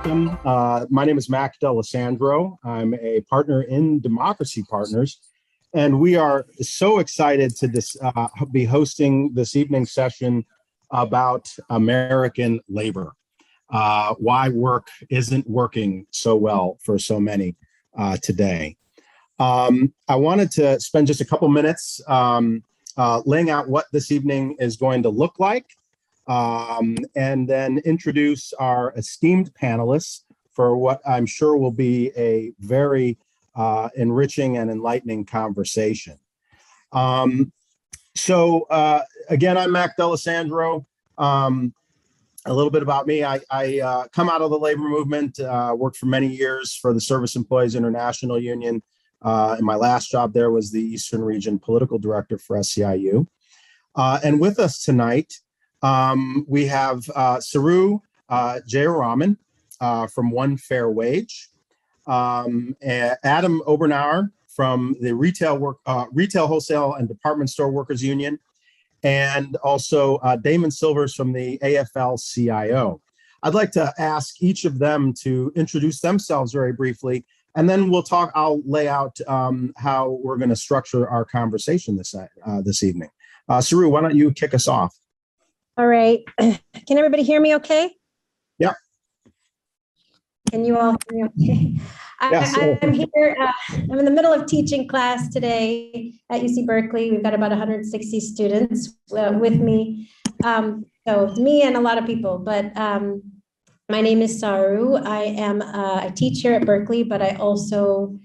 welcome. My name is Mac D'Alessandro. I'm a partner in Democracy Partners, and we are so excited to be hosting this evening session about American labor, why work isn't working so well for so many today. I wanted to spend just a couple minutes laying out what this evening is going to look like, and then introduce our esteemed panelists for what I'm sure will be a very enriching and enlightening conversation. So again, I'm Mac D'Alessandro. A little bit about me. I come out of the labor movement, worked for many years for the Service Employees International Union. And my last job there was the Eastern Region Political Director for SEIU. And with us tonight, we have Saru Jayaraman from One Fair Wage, Adam Obernauer from the Retail, Wholesale, and Department Store Workers Union, and also Damian Silvers from the AFLCIO. I'd like to ask each of them to introduce themselves very briefly, and then I'll lay out how we're going to structure our conversation this evening. Saru, why don't you kick us off? All right. Can everybody hear me okay? Yeah. Can you all hear me okay? Yes. I'm here. I'm in the middle of teaching class today at UC Berkeley. We've got about 160 students with me. So it's me and a lot of people, but my name is Saru. I teach here at Berkeley, but I also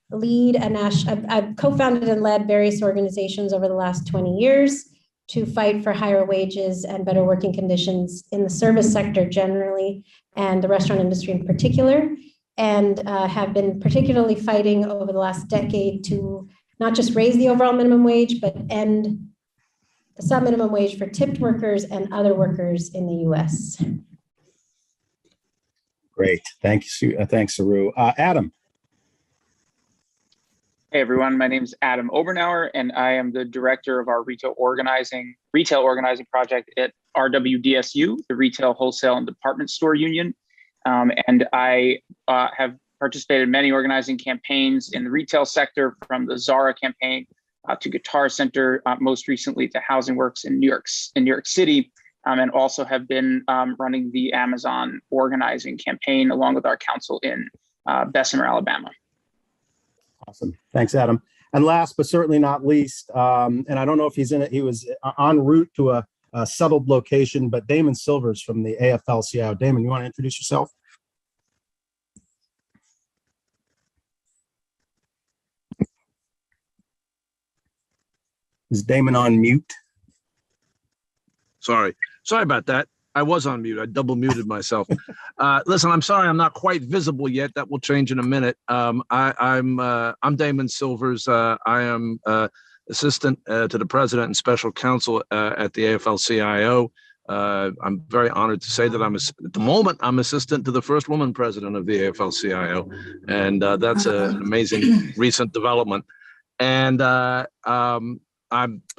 lead I've co-founded and led various organizations over the last 20 years to fight for higher wages and better working conditions in the service sector generally, and the restaurant industry in particular, and have been particularly fighting over the last decade to not just raise the overall minimum wage, but end the sub-minimum wage for tipped workers and other workers in the US. Great. Thanks, Saru. Adam. Hey everyone, my name is Adam Obernauer, and I am the director of our retail organizing project at RWDSU, the Retail, Wholesale, and Department Store Union. And I have participated in many organizing campaigns in the retail sector, from the Zara campaign to Guitar Center, most recently to Housing Works in New York City, and also have been running the Amazon organizing campaign along with our council in Bessemer, Alabama. Awesome. Thanks, Adam. And last but certainly not least, and I don't know if he was en route to a settled location, but Damian Silvers from the AFL-CIO. Damian, you want to introduce yourself? Is Damon on mute? Sorry about that. I was on mute. I double muted myself. Listen, I'm sorry I'm not quite visible yet. That will change in a minute. I'm Damian Silvers. I am assistant to the president and special counsel at the AFL-CIO. I'm very honored to say that at the moment I'm assistant to the first woman president of the AFL-CIO, and that's an amazing recent development. And I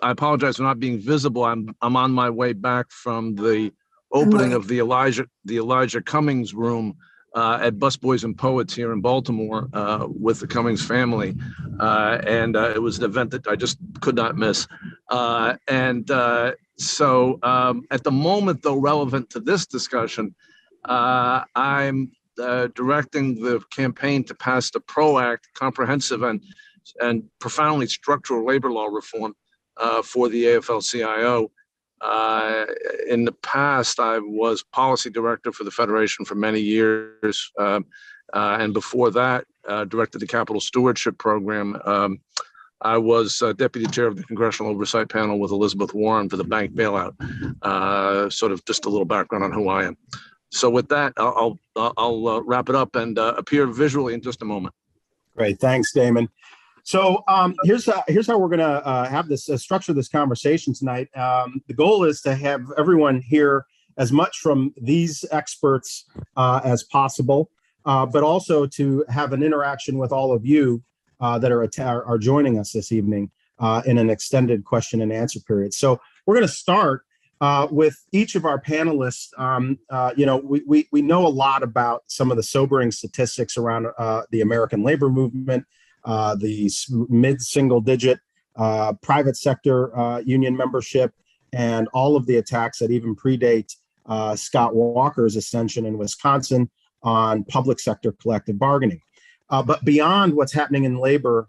apologize for not being visible. I'm on my way back from the opening of the Elijah Cummings room at Busboys and Poets here in Baltimore with the Cummings family, and it was an event that I just could not miss. So at the moment, though relevant to this discussion, I'm directing the campaign to pass the PRO Act, comprehensive and profoundly structural labor law reform for the AFL-CIO. In the past, I was policy director for the Federation for many years. And before that, directed the Capital Stewardship Program. I was deputy chair of the Congressional Oversight Panel with Elizabeth Warren for the bank bailout. Sort of just a little background on who I am. So with that, I'll wrap it up and appear visually in just a moment. Great. Thanks, Damon. So here's how we're going to have this structure this conversation tonight. The goal is to have everyone hear as much from these experts as possible, but also to have an interaction with all of you that are joining us this evening in an extended question and answer period. So we're going to start with each of our panelists, we know a lot about some of the sobering statistics around the American labor movement, the mid-single digit private sector union membership, and all of the attacks that even predate Scott Walker's ascension in Wisconsin on public sector collective bargaining. But beyond what's happening in labor,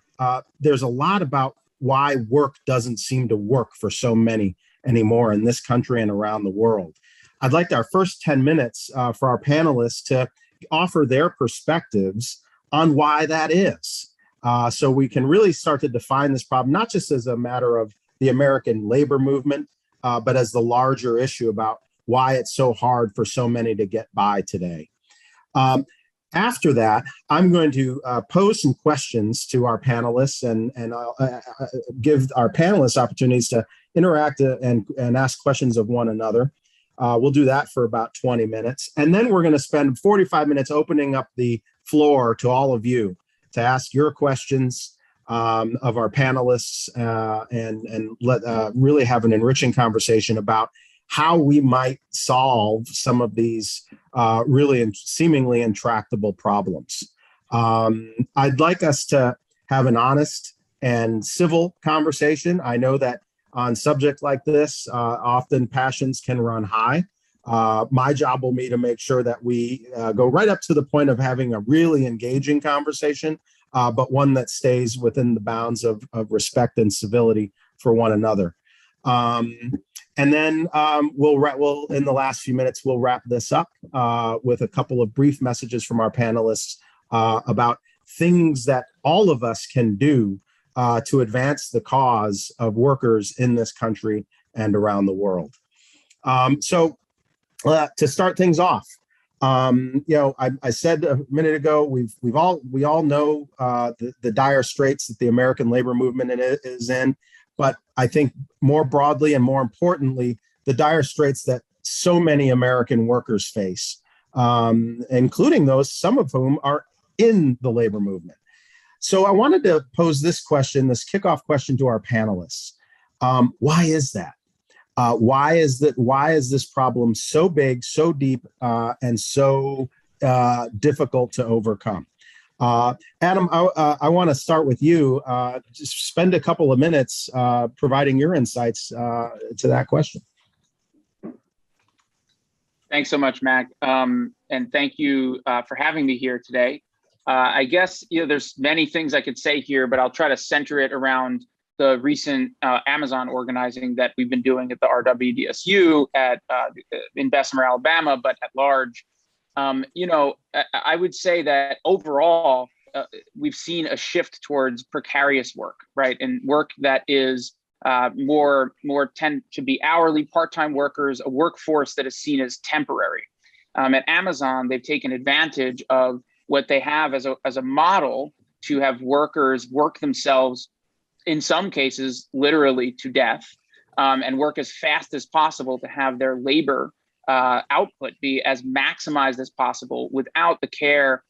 there's a lot about why work doesn't seem to work for so many anymore in this country and around the world. I'd like our first 10 minutes for our panelists to offer their perspectives on why that is. So we can really start to define this problem, not just as a matter of the American labor movement, but as the larger issue about why it's so hard for so many to get by today. After that, I'm going to pose some questions to our panelists, and I'll give our panelists opportunities to interact and ask questions of one another. We'll do that for about 20 minutes. And then we're going to spend 45 minutes opening up the floor to all of you to ask your questions of our panelists and let really have an enriching conversation about how we might solve some of these really seemingly intractable problems. I'd like us to have an honest and civil conversation. I know that on subjects like this, often passions can run high. My job will be to make sure that we go right up to the point of having a really engaging conversation, but one that stays within the bounds of respect and civility for one another. And then we'll in the last few minutes, we'll wrap this up with a couple of brief messages from our panelists about things that all of us can do to advance the cause of workers in this country and around the world. So to start things off, I said a minute ago, we all know the dire straits that the American labor movement is in. But I think more broadly and more importantly, the dire straits that so many American workers face, including those, some of whom are in the labor movement. So I wanted to pose this question, this kickoff question to our panelists. Why is that? Why is this problem so big, so deep, and so difficult to overcome? Adam, I want to start with you. Just spend a couple of minutes providing your insights to that question. Thanks so much, Mac. And thank you for having me here today. I guess there's many things I could say here, but I'll try to center it around the recent Amazon organizing that we've been doing at the RWDSU in Bessemer, Alabama, but at large. I would say that overall, we've seen a shift towards precarious work, right? And work that is more tend to be hourly, part-time workers, a workforce that is seen as temporary. At Amazon, they've taken advantage of what they have as a model to have workers work themselves, in some cases, literally to death, and work as fast as possible to have their labor output be as maximized as possible without the care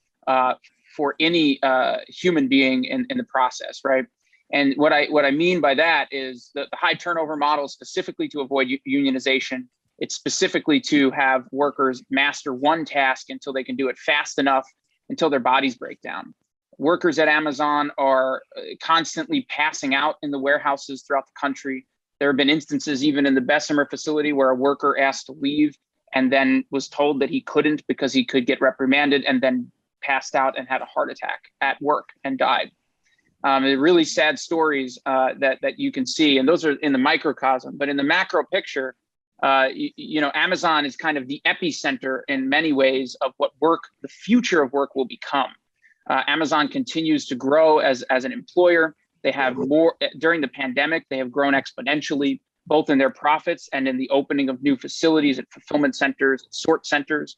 for any human being in the process, right? And what I mean by that is the high turnover model specifically to avoid unionization. It's specifically to have workers master one task until they can do it fast enough until their bodies break down. Workers at Amazon are constantly passing out in the warehouses throughout the country. There have been instances even in the Bessemer facility where a worker asked to leave and then was told that he couldn't because he could get reprimanded, and then passed out and had a heart attack at work and died. They're really sad stories that you can see, and those are in the microcosm. But in the macro picture, Amazon is kind of the epicenter in many ways of what the future of work will become. Amazon continues to grow as an employer. They have more during the pandemic. They have grown exponentially, both in their profits and in the opening of new facilities at fulfillment centers, sort centers.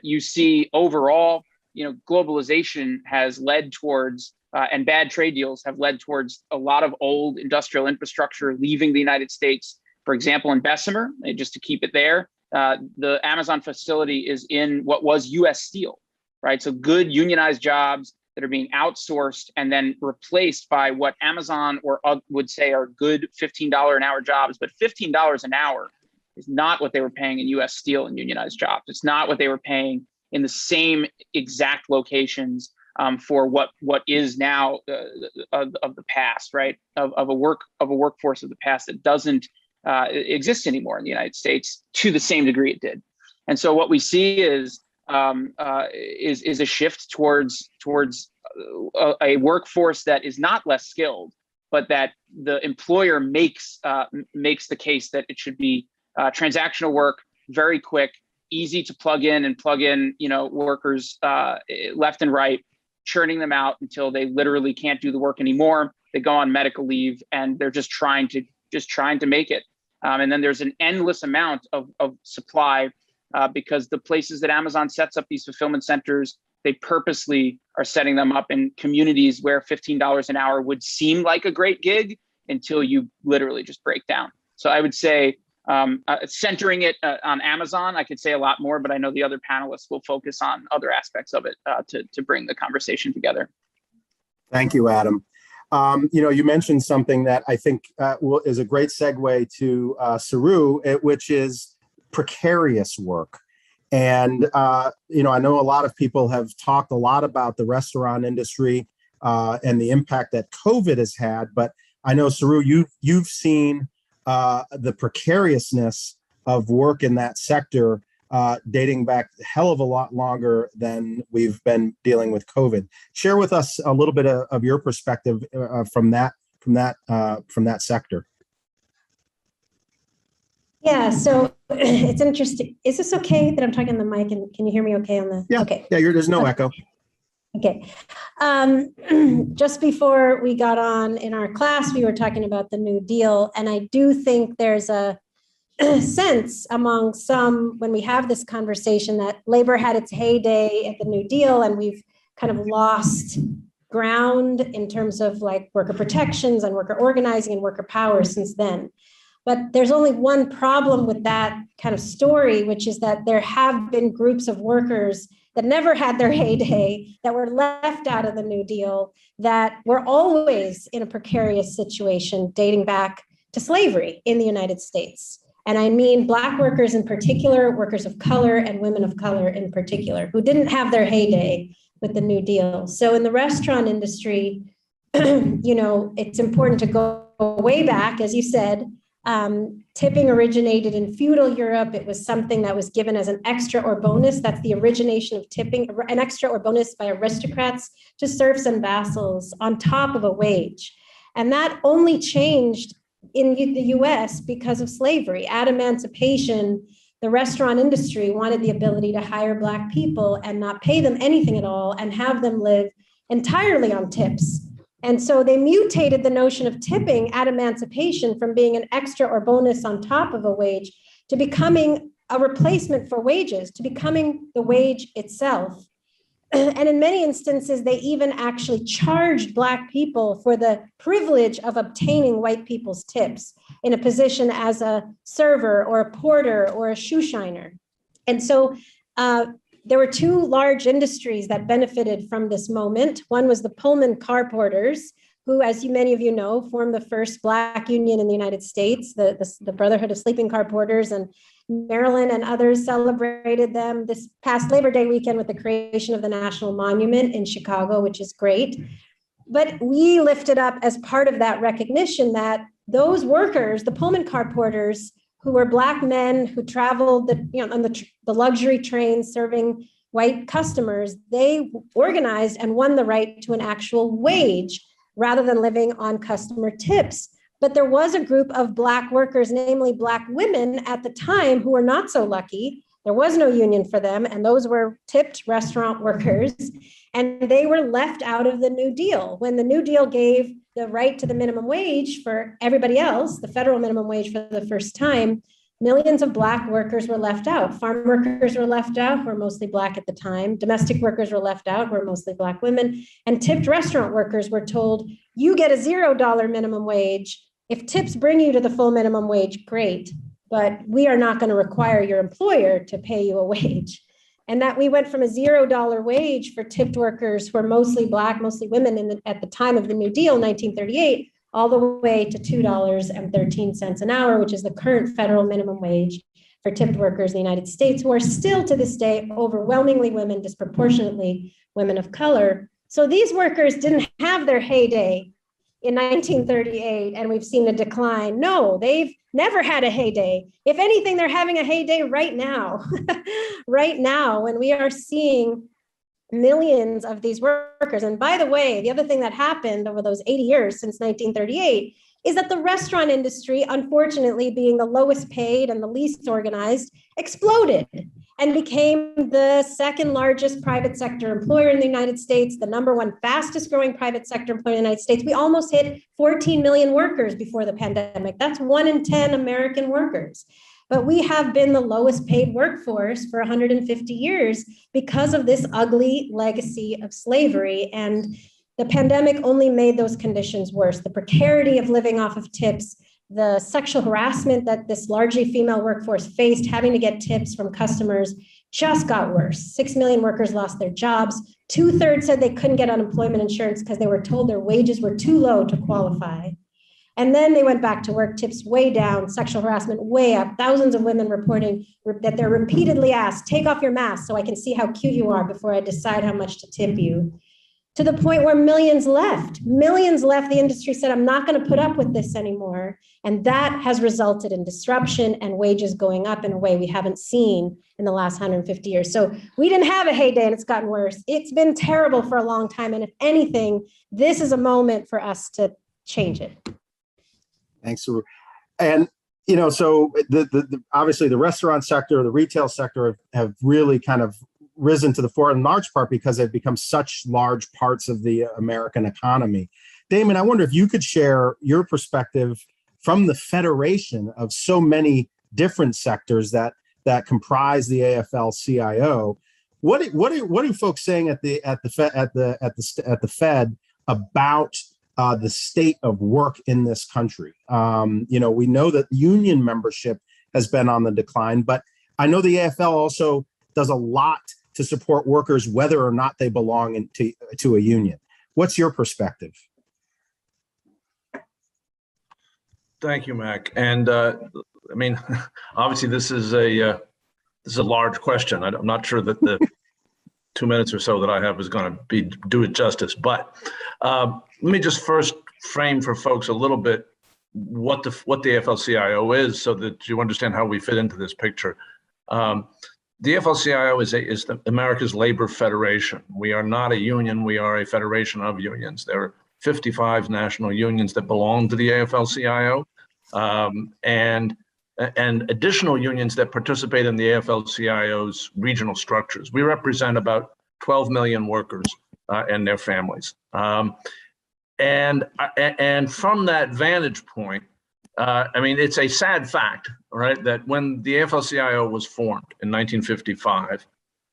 You see overall, globalization has led towards, and bad trade deals have led towards a lot of old industrial infrastructure leaving the United States. For example, in Bessemer, just to keep it there, the Amazon facility is in what was US Steel, right? So good unionized jobs that are being outsourced and then replaced by what Amazon would say are good $15 an hour jobs, but $15 an hour is not what they were paying in US Steel and unionized jobs. It's not what they were paying in the same exact locations for what is now of the past, right? Of a workforce of the past that doesn't exist anymore in the United States to the same degree it did. And so what we see is a shift towards a workforce that is not less skilled, but that the employer makes the case that it should be transactional work, very quick, easy to plug in, workers left and right, churning them out until they literally can't do the work anymore. They go on medical leave, and they're just trying to make it. And then there's an endless amount of supply because the places that Amazon sets up these fulfillment centers, they purposely are setting them up in communities where $15 an hour would seem like a great gig until you literally just break down. So I would say centering it on Amazon, I could say a lot more, but I know the other panelists will focus on other aspects of it to bring the conversation together. Thank you, Adam. You mentioned something that I think is a great segue to Saru, which is precarious work. And, I know a lot of people have talked a lot about the restaurant industry and the impact that COVID has had. But I know, Saru, you've seen the precariousness of work in that sector dating back a hell of a lot longer than we've been dealing with COVID. Share with us a little bit of your perspective from that sector. Yeah, so it's interesting. Is this okay that I'm talking on the mic, and can you hear me okay on the? Yeah, okay. Yeah, there's no echo. Okay. Just before we got on in our class, we were talking about the New Deal, and I do think there's a sense among some when we have this conversation that labor had its heyday at the New Deal, and we've kind of lost ground in terms of like worker protections and worker organizing and worker power since then. But there's only one problem with that kind of story, which is that there have been groups of workers that never had their heyday, that were left out of the New Deal, that were always in a precarious situation dating back to slavery in the United States. And I mean Black workers in particular, workers of color and women of color in particular, who didn't have their heyday with the New Deal. So in the restaurant industry, it's important to go way back, as you said. Tipping originated in feudal Europe. It was something that was given as an extra or bonus. That's the origination of tipping, an extra or bonus by aristocrats to serfs and vassals on top of a wage. And that only changed in the US because of slavery. At emancipation, the restaurant industry wanted the ability to hire Black people and not pay them anything at all and have them live entirely on tips. And so they mutated the notion of tipping at emancipation from being an extra or bonus on top of a wage to becoming a replacement for wages, to becoming the wage itself. And in many instances, they even actually charged Black people for the privilege of obtaining white people's tips in a position as a server or a porter or a shoe shiner. And so there were two large industries that benefited from this moment. One was the Pullman car porters, who, as many of you know, formed the first Black union in the United States, the Brotherhood of Sleeping Car Porters, and Maryland and others celebrated them this past Labor Day weekend with the creation of the National Monument in Chicago, which is great. But we lifted up as part of that recognition that those workers, the Pullman car porters, who were Black men who traveled on the luxury trains serving white customers, they organized and won the right to an actual wage rather than living on customer tips. But there was a group of Black workers, namely Black women at the time, who were not so lucky. There was no union for them, and those were tipped restaurant workers, and they were left out of the New Deal. When the New Deal gave the right to the minimum wage for everybody else, the federal minimum wage for the first time, millions of Black workers were left out. Farm workers were left out, who were mostly Black at the time. Domestic workers were left out, who were mostly Black women. And tipped restaurant workers were told, you get a $0 minimum wage. If tips bring you to the full minimum wage, great. But we are not going to require your employer to pay you a wage. And that we went from a $0 wage for tipped workers who are mostly Black, mostly women at the time of the New Deal, 1938, all the way to $2.13 an hour, which is the current federal minimum wage for tipped workers in the United States, who are still to this day overwhelmingly women, disproportionately women of color. So these workers didn't have their heyday in 1938, and we've seen a decline. No, they've never had a heyday. If anything, they're having a heyday right now, right now, when we are seeing millions of these workers. And by the way, the other thing that happened over those 80 years since 1938 is that the restaurant industry, unfortunately, being the lowest paid and the least organized, exploded and became the second largest private sector employer in the United States, the number one fastest growing private sector employer in the United States. We almost hit 14 million workers before the pandemic. That's 1 in 10 American workers. But we have been the lowest paid workforce for 150 years because of this ugly legacy of slavery. And the pandemic only made those conditions worse. The precarity of living off of tips, the sexual harassment that this largely female workforce faced, having to get tips from customers, just got worse. 6 million workers lost their jobs. 2/3 said they couldn't get unemployment insurance because they were told their wages were too low to qualify. And then they went back to work, tips way down, sexual harassment way up. Thousands of women reporting that they're repeatedly asked, take off your mask so I can see how cute you are before I decide how much to tip you. To the point where millions left. Millions left. The industry said, I'm not going to put up with this anymore. And that has resulted in disruption and wages going up in a way we haven't seen in the last 150 years. So we didn't have a heyday and it's gotten worse. It's been terrible for a long time. And if anything, this is a moment for us to change it. Thanks. And, you know, so the obviously the restaurant sector, the retail sector have really kind of risen to the fore in large part because they've become such large parts of the American economy. Damon, I wonder if you could share your perspective from the federation of so many different sectors that comprise the AFL-CIO. What are folks saying at the Fed about the state of work in this country? You know, we know that union membership has been on the decline, but I know the AFL also does a lot to support workers, whether or not they belong to a union. What's your perspective? Thank you, Mac. And I mean, obviously, this is a large question. I'm not sure that the 2 minutes or so that I have is going to do it justice. But let me just first frame for folks a little bit what the AFL-CIO is, so that you understand how we fit into this picture. The AFL-CIO is America's labor federation. We are not a union. We are a federation of unions. There are 55 national unions that belong to the AFL-CIO, and additional unions that participate in the AFL-CIO's regional structures. We represent about 12 million workers and their families. And from that vantage point, I mean, it's a sad fact, right, that when the AFL-CIO was formed in 1955,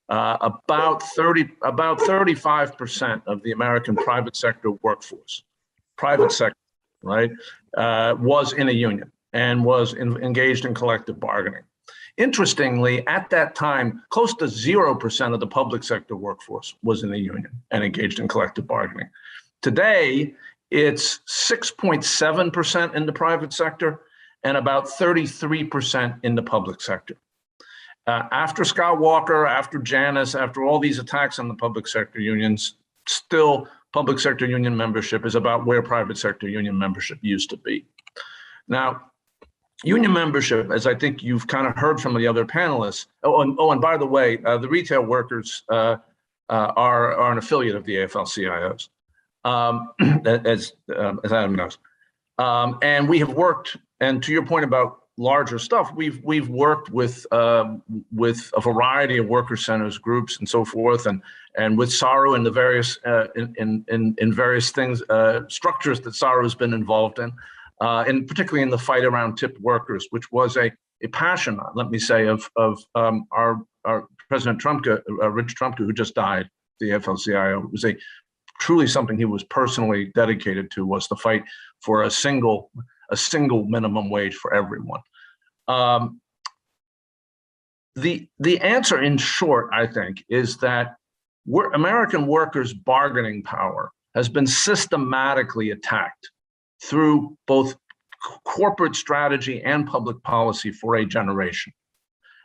about 35% of the American private sector workforce, right, was in a union and was engaged in collective bargaining. Interestingly, at that time, close to 0% of the public sector workforce was in a union and engaged in collective bargaining. Today, it's 6.7% in the private sector and about 33% in the public sector. After Scott Walker, after Janus, after all these attacks on the public sector unions, still public sector union membership is about where private sector union membership used to be. Now, union membership, as I think you've kind of heard from the other panelists, and by the way, the retail workers are an affiliate of the AFL-CIOs. As Adam knows, and we have worked. And to your point about larger stuff, we've worked with a variety of worker centers, groups, and so forth, and with SARU and the various in various things, structures that SARU has been involved in, and particularly in the fight around tipped workers, which was a passion, let me say, of our President Trumka, Rich Trumka, who just died. The AFL-CIO. It was truly something he was personally dedicated to, was the fight for a single minimum wage for everyone. The answer, in short, I think, is that American workers' bargaining power has been systematically attacked through both corporate strategy and public policy for a generation.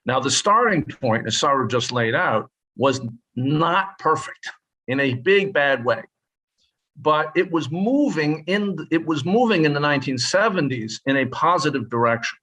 Now, the starting point, as Sarah just laid out, was not perfect in a big, bad way. But it was moving in the 1970s in a positive direction,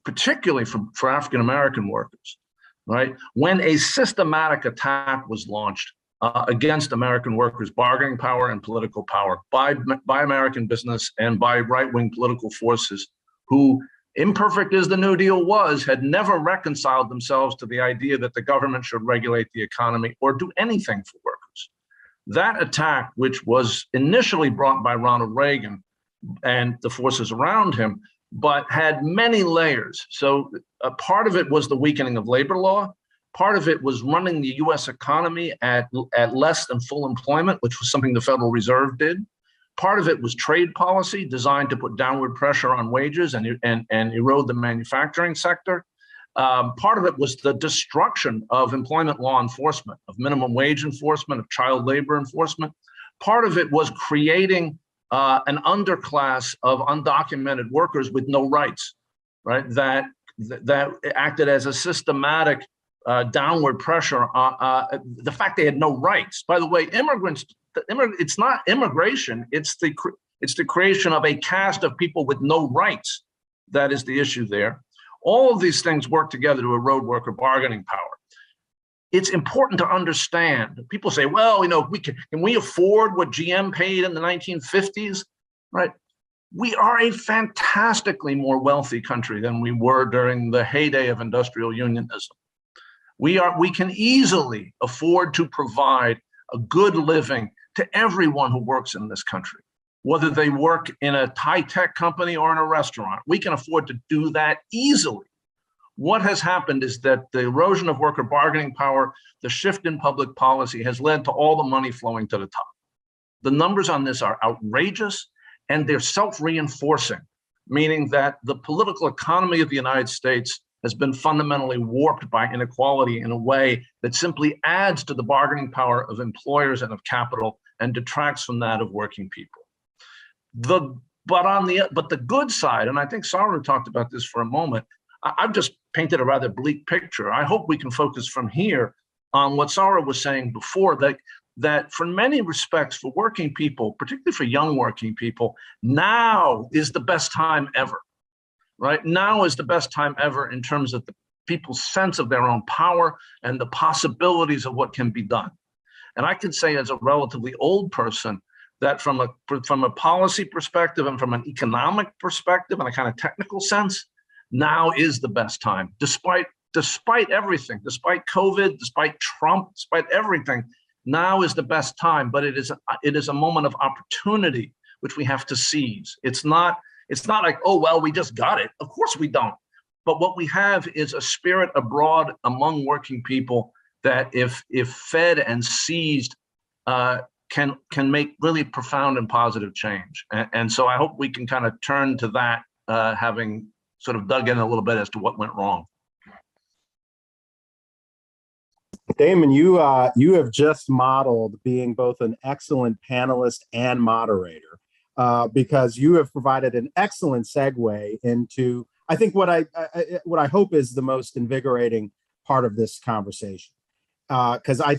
particularly for African-American workers, right? When a systematic attack was launched against American workers' bargaining power and political power by American business and by right-wing political forces who, imperfect as the New Deal was, had never reconciled themselves to the idea that the government should regulate the economy or do anything for workers. That attack, which was initially brought by Ronald Reagan and the forces around him, but had many layers. So a part of it was the weakening of labor law. Part of it was running the US economy at less than full employment, which was something the Federal Reserve did. Part of it was trade policy designed to put downward pressure on wages and erode the manufacturing sector. Part of it was the destruction of employment law enforcement, of minimum wage enforcement, of child labor enforcement. Part of it was creating an underclass of undocumented workers with no rights, right? That acted as a systematic downward pressure on the fact they had no rights. By the way, it's not immigration, it's the creation of a caste of people with no rights. That is the issue there. All of these things work together to erode worker bargaining power. It's important to understand. People say, well, can we afford what GM paid in the 1950s? Right? We are a fantastically more wealthy country than we were during the heyday of industrial unionism. We can easily afford to provide a good living to everyone who works in this country, whether they work in a high-tech company or in a restaurant. We can afford to do that easily. What has happened is that the erosion of worker bargaining power, the shift in public policy has led to all the money flowing to the top. The numbers on this are outrageous and they're self-reinforcing, meaning that the political economy of the United States has been fundamentally warped by inequality in a way that simply adds to the bargaining power of employers and of capital and detracts from that of working people. But the good side, and I think Sarah talked about this for a moment, I've just painted a rather bleak picture. I hope we can focus from here on what Sarah was saying before, that for many respects for working people, particularly for young working people, now is the best time ever, right? Now is the best time ever in terms of the people's sense of their own power and the possibilities of what can be done. And I can say as a relatively old person that from a policy perspective and from an economic perspective and a kind of technical sense, now is the best time, despite everything, despite COVID, despite Trump, despite everything. Now is the best time, but it is a moment of opportunity which we have to seize. It's not like, oh well, we just got it. Of course we don't. But what we have is a spirit abroad among working people that, if fed and seized, can make really profound and positive change. And so I hope we can kind of turn to that, having sort of dug in a little bit as to what went wrong. Damon, you have just modeled being both an excellent panelist and moderator, because you have provided an excellent segue into, I think, what I hope is the most invigorating part of this conversation. Because I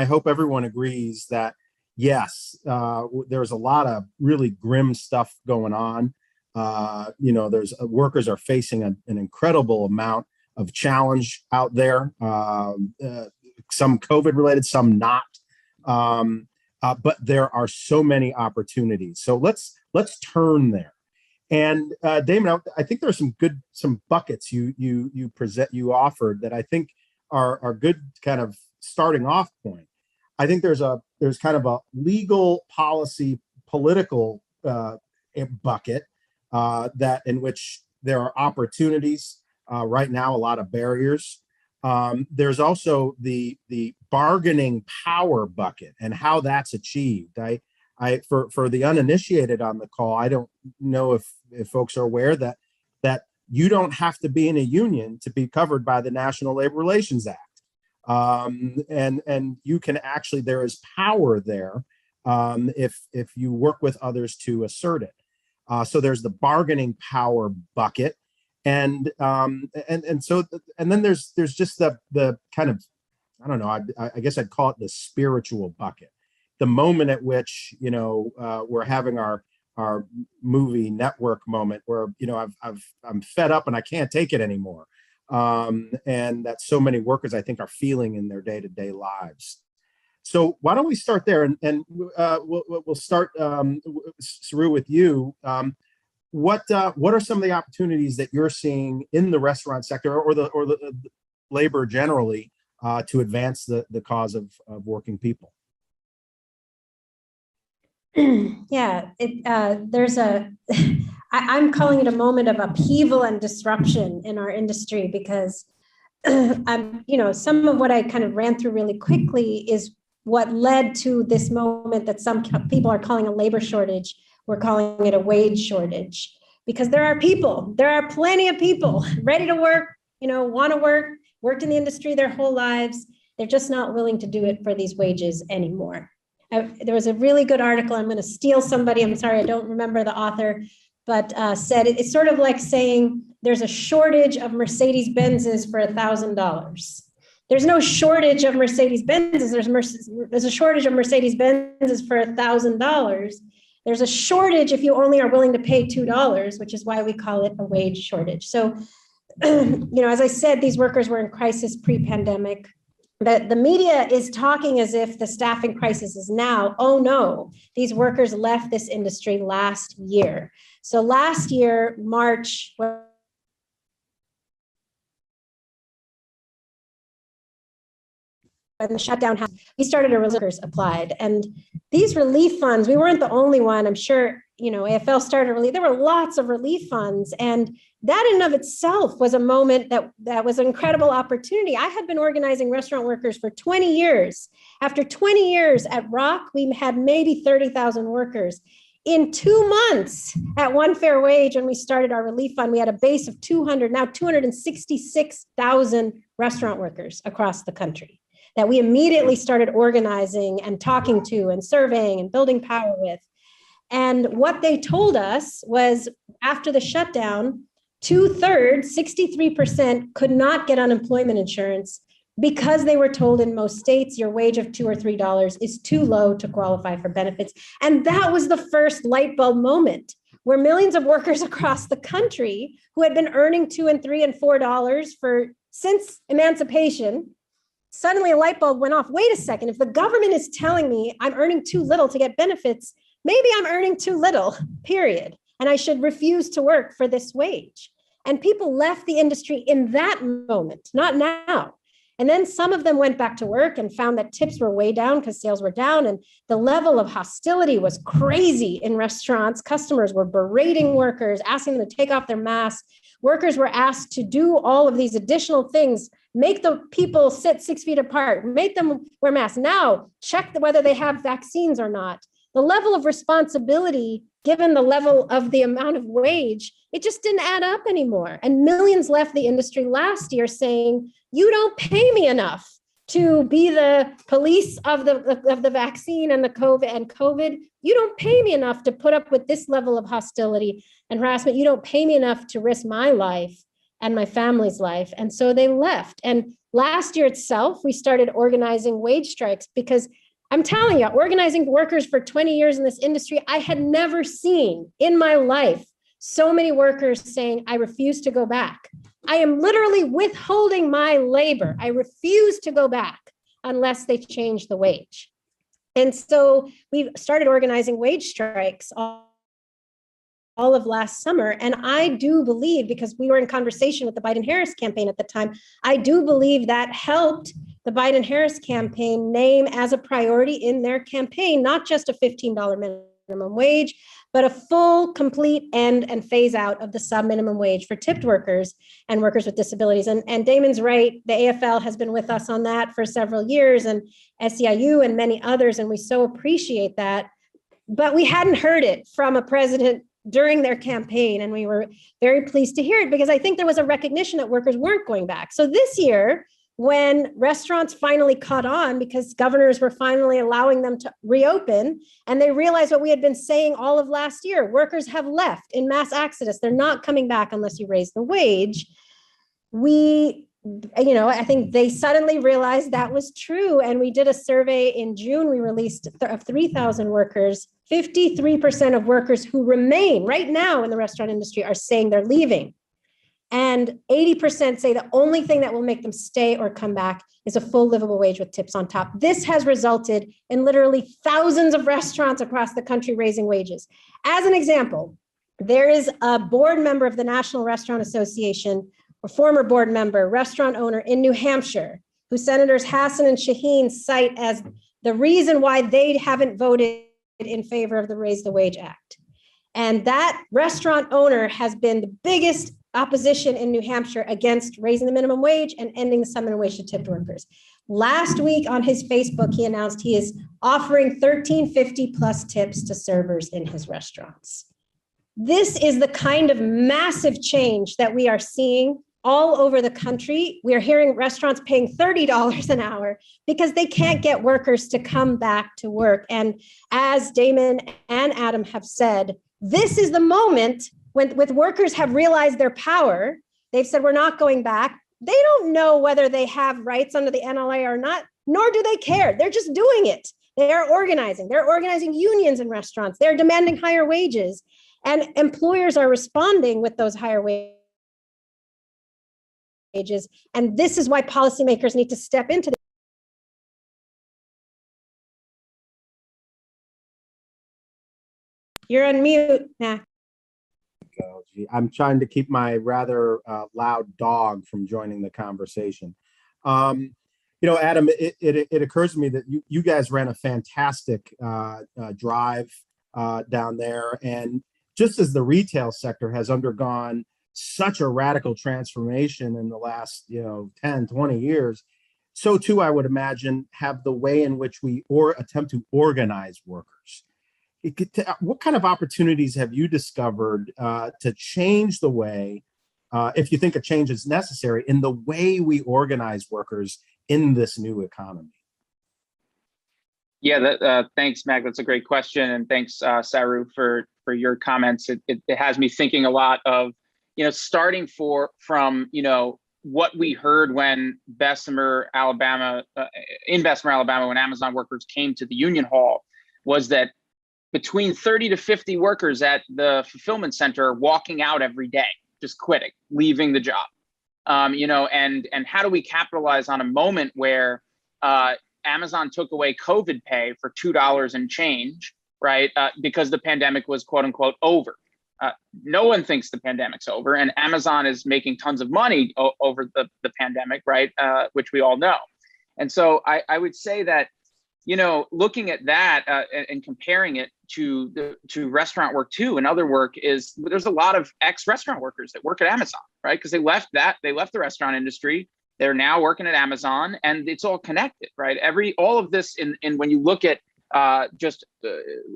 hope everyone agrees that yes, there's a lot of really grim stuff going on. There's workers are facing an incredible amount of challenge out there, some COVID related, some not. But there are so many opportunities. So let's turn there. And Damon, I think there's some buckets you offered that I think are good kind of starting off point. I think there's kind of a legal policy political bucket that in which there are opportunities. Right now, a lot of barriers. There's also the bargaining power bucket and how that's achieved. For the uninitiated on the call, I don't know if folks are aware that you don't have to be in a union to be covered by the National Labor Relations Act. And you can actually, there is power there if you work with others to assert it. So there's the bargaining power bucket, and then there's just the kind of, I don't know, I guess I'd call it the spiritual bucket, the moment at which we're having our movie network moment where I'm fed up and I can't take it anymore, and that so many workers I think are feeling in their day-to-day lives. So why don't we start there, and we'll start, Saru, with you. What are some of the opportunities that you're seeing in the restaurant sector or the labor generally to advance the cause of working people? Yeah, there's I'm calling it a moment of upheaval and disruption in our industry, because some of what I kind of ran through really quickly is what led to this moment that some people are calling a labor shortage. We're calling it a wage shortage, because there are plenty of people ready to work, want to work, worked in the industry their whole lives. They're just not willing to do it for these wages anymore. There was a really good article. I'm going to steal somebody. I'm sorry, I don't remember the author, but said it's sort of like saying there's a shortage of Mercedes-Benzes for $1,000. There's no shortage of Mercedes-Benzes. There's a shortage of Mercedes-Benzes for $1,000. There's a shortage if you only are willing to pay $2, which is why we call it a wage shortage. So, as I said, these workers were in crisis pre-pandemic. The media is talking as if the staffing crisis is now. Oh no, these workers left this industry last year. So last year, March, when the shutdown happened, we started a workers applied, and these relief funds, we weren't the only one. I'm sure, AFL started relief. There were lots of relief funds, and that in and of itself was a moment that was an incredible opportunity. I had been organizing restaurant workers for 20 years. After 20 years at Rock, we had maybe 30,000 workers. In 2 months at One Fair Wage, when we started our relief fund, we had a base of 266,000 restaurant workers across the country that we immediately started organizing and talking to and surveying and building power with. And what they told us was, after the shutdown, 2/3, 63%, could not get unemployment insurance because they were told in most states your wage of $2 or $3 is too low to qualify for benefits. And that was the first light bulb moment where millions of workers across the country who had been earning $2 and $3 and $4 since emancipation, suddenly a light bulb went off. Wait a second, if the government is telling me I'm earning too little to get benefits, maybe I'm earning too little, period. And I should refuse to work for this wage. And people left the industry in that moment, not now. And then some of them went back to work and found that tips were way down because sales were down. And the level of hostility was crazy in restaurants. Customers were berating workers, asking them to take off their masks. Workers were asked to do all of these additional things, make the people sit 6 feet apart, make them wear masks. Now, check whether they have vaccines or not. The level of responsibility, given the level of the amount of wage, it just didn't add up anymore. And millions left the industry last year saying, you don't pay me enough to be the police of the vaccine and the COVID. You don't pay me enough to put up with this level of hostility and harassment. You don't pay me enough to risk my life and my family's life. And so they left. And last year itself, we started organizing wage strikes, because I'm telling you, organizing workers for 20 years in this industry, I had never seen in my life so many workers saying, I refuse to go back. I am literally withholding my labor. I refuse to go back unless they change the wage. And so we started organizing wage strikes all of last summer. And I do believe, because we were in conversation with the Biden-Harris campaign at the time, I do believe that helped the Biden-Harris campaign name as a priority in their campaign, not just a $15 minimum wage, but a full, complete end and phase out of the sub-minimum wage for tipped workers and workers with disabilities. And Damon's right, the AFL has been with us on that for several years, and SEIU and many others, and we so appreciate that. But we hadn't heard it from a president during their campaign, and we were very pleased to hear it, because I think there was a recognition that workers weren't going back. So this year, when restaurants finally caught on because governors were finally allowing them to reopen, and they realized what we had been saying all of last year, workers have left in mass exodus. They're not coming back unless you raise the wage. I think they suddenly realized that was true. And we did a survey in June, we released of 3,000 workers, 53% of workers who remain right now in the restaurant industry are saying they're leaving. And 80% say the only thing that will make them stay or come back is a full livable wage with tips on top. This has resulted in literally thousands of restaurants across the country raising wages. As an example, there is a board member of the National Restaurant Association, a former board member, restaurant owner in New Hampshire, who Senators Hassan and Shaheen cite as the reason why they haven't voted in favor of the Raise the Wage Act. And that restaurant owner has been the biggest opposition in New Hampshire against raising the minimum wage and ending the minimum wage to tipped workers. Last week on his Facebook, he announced he is offering $13.50 plus tips to servers in his restaurants. This is the kind of massive change that we are seeing all over the country. We are hearing restaurants paying $30 an hour because they can't get workers to come back to work. And as Damon and Adam have said, this is the moment when workers have realized their power. They've said, we're not going back. They don't know whether they have rights under the NLA or not, nor do they care. They're just doing it. They are organizing. They're organizing unions in restaurants. They're demanding higher wages. And employers are responding with those higher wages. And this is why policymakers need to step into this. You're on mute, Mac. I'm trying to keep my rather loud dog from joining the conversation. Adam, it occurs to me that you guys ran a fantastic drive down there. And just as the retail sector has undergone such a radical transformation in the last 10, 20 years, so too, I would imagine, have the way in which we attempt to organize workers. What kind of opportunities have you discovered to change the way, if you think a change is necessary, in the way we organize workers in this new economy? Yeah, thanks, Mac. That's a great question, and thanks, Saru, for your comments. It has me thinking a lot of, starting from what we heard when Bessemer, Alabama, when Amazon workers came to the union hall, was that between 30 to 50 workers at the fulfillment center walking out every day, just quitting, leaving the job. And how do we capitalize on a moment where Amazon took away COVID pay for $2 and change, right? Because the pandemic was quote unquote over. No one thinks the pandemic's over, and Amazon is making tons of money over the pandemic, right? Which we all know. And so I would say that, looking at that and comparing it to restaurant work too, and other work, is there's a lot of ex-restaurant workers that work at Amazon, right? Because they left the restaurant industry. They're now working at Amazon, and it's all connected, right? All of this, in when you look at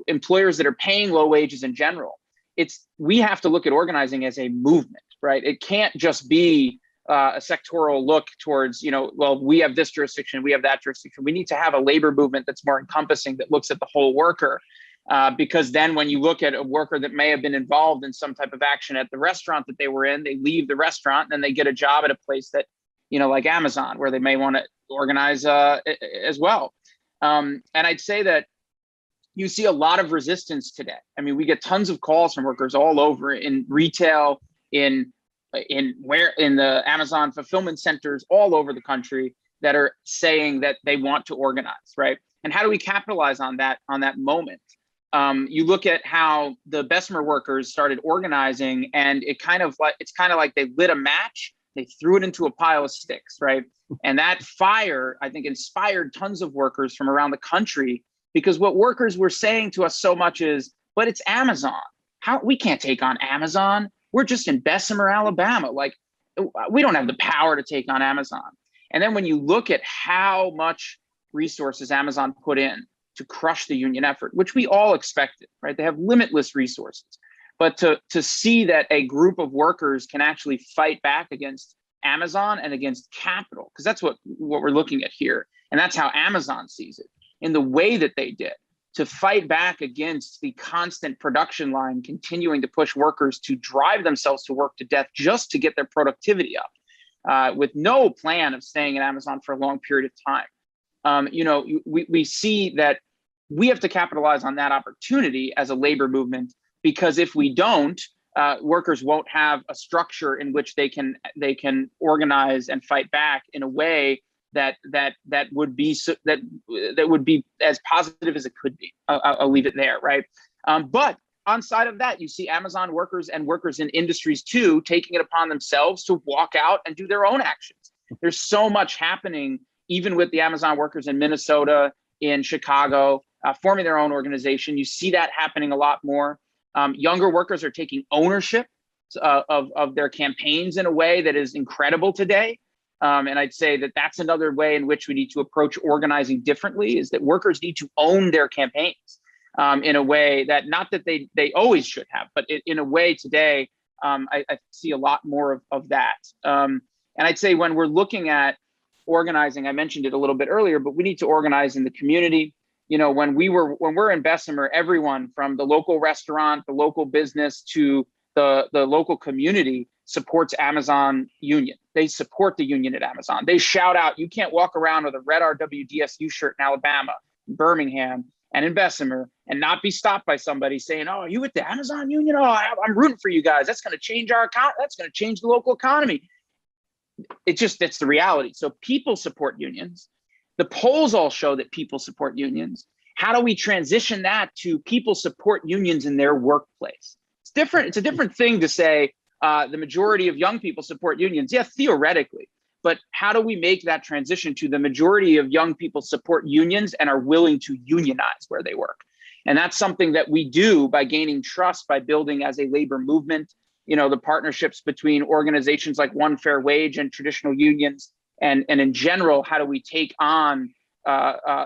employers that are paying low wages in general, we have to look at organizing as a movement, right? It can't just be a sectoral look towards, we have this jurisdiction, we have that jurisdiction. We need to have a labor movement that's more encompassing, that looks at the whole worker. Because then when you look at a worker that may have been involved in some type of action at the restaurant that they were in, they leave the restaurant and then they get a job at a place that, like Amazon, where they may want to organize as well. And I'd say that you see a lot of resistance today. I mean, we get tons of calls from workers all over, in retail, in the Amazon fulfillment centers all over the country, that are saying that they want to organize, right? And how do we capitalize on that moment? You look at how the Bessemer workers started organizing, and it's kind of like they lit a match, they threw it into a pile of sticks, right? And that fire, I think, inspired tons of workers from around the country, because what workers were saying to us so much is, but it's Amazon. We can't take on Amazon. We're just in Bessemer, Alabama. Like, we don't have the power to take on Amazon. And then when you look at how much resources Amazon put in to crush the union effort, which we all expected, right? They have limitless resources. But to see that a group of workers can actually fight back against Amazon and against capital, because that's what we're looking at here. And that's how Amazon sees it, in the way that they did, to fight back against the constant production line continuing to push workers to drive themselves to work to death just to get their productivity up, with no plan of staying at Amazon for a long period of time. We see that we have to capitalize on that opportunity as a labor movement, because if we don't, workers won't have a structure in which they can organize and fight back in a way that would be as positive as it could be. I'll leave it there, right? But on side of that, you see Amazon workers and workers in industries too taking it upon themselves to walk out and do their own actions. There's so much happening, even with the Amazon workers in Minnesota, in Chicago, forming their own organization. You see that happening a lot more. Younger workers are taking ownership of their campaigns in a way that is incredible today. And I'd say that that's another way in which we need to approach organizing differently, is that workers need to own their campaigns in a way that, not that they always should have, but in a way today, I see a lot more of that. And I'd say when we're looking at organizing, I mentioned it a little bit earlier, but we need to organize in the community. When we're in Bessemer, everyone from the local restaurant, the local business, to the local community supports Amazon union. They support the union at Amazon. They shout out, you can't walk around with a red RWDSU shirt in Alabama, Birmingham, and in Bessemer and not be stopped by somebody saying, oh, are you with the Amazon union? Oh, I'm rooting for you guys. That's going to change our account. That's going to change the local economy. It's the reality. So people support unions. The polls all show that people support unions. How do we transition that to people support unions in their workplace? It's different. It's a different thing to say the majority of young people support unions. Yeah, theoretically. But how do we make that transition to the majority of young people support unions and are willing to unionize where they work? And that's something that we do by gaining trust, by building as a labor movement, the partnerships between organizations like One Fair Wage and traditional unions. And in general, how do we take on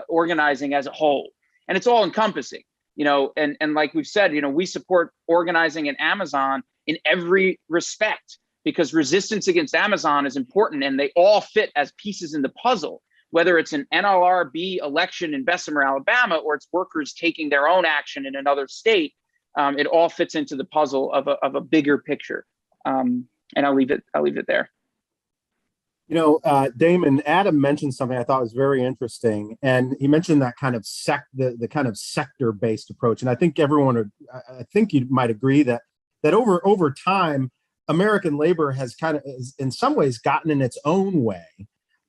organizing as a whole? And it's all encompassing, and like we've said, we support organizing in Amazon in every respect, because resistance against Amazon is important and they all fit as pieces in the puzzle, whether it's an NLRB election in Bessemer, Alabama, or it's workers taking their own action in another state. It all fits into the puzzle of a bigger picture. And I'll leave it there. Damon, Adam mentioned something I thought was very interesting, and he mentioned that kind of the kind of sector-based approach. And I think I think you might agree that over time, American labor has kind of, in some ways, gotten in its own way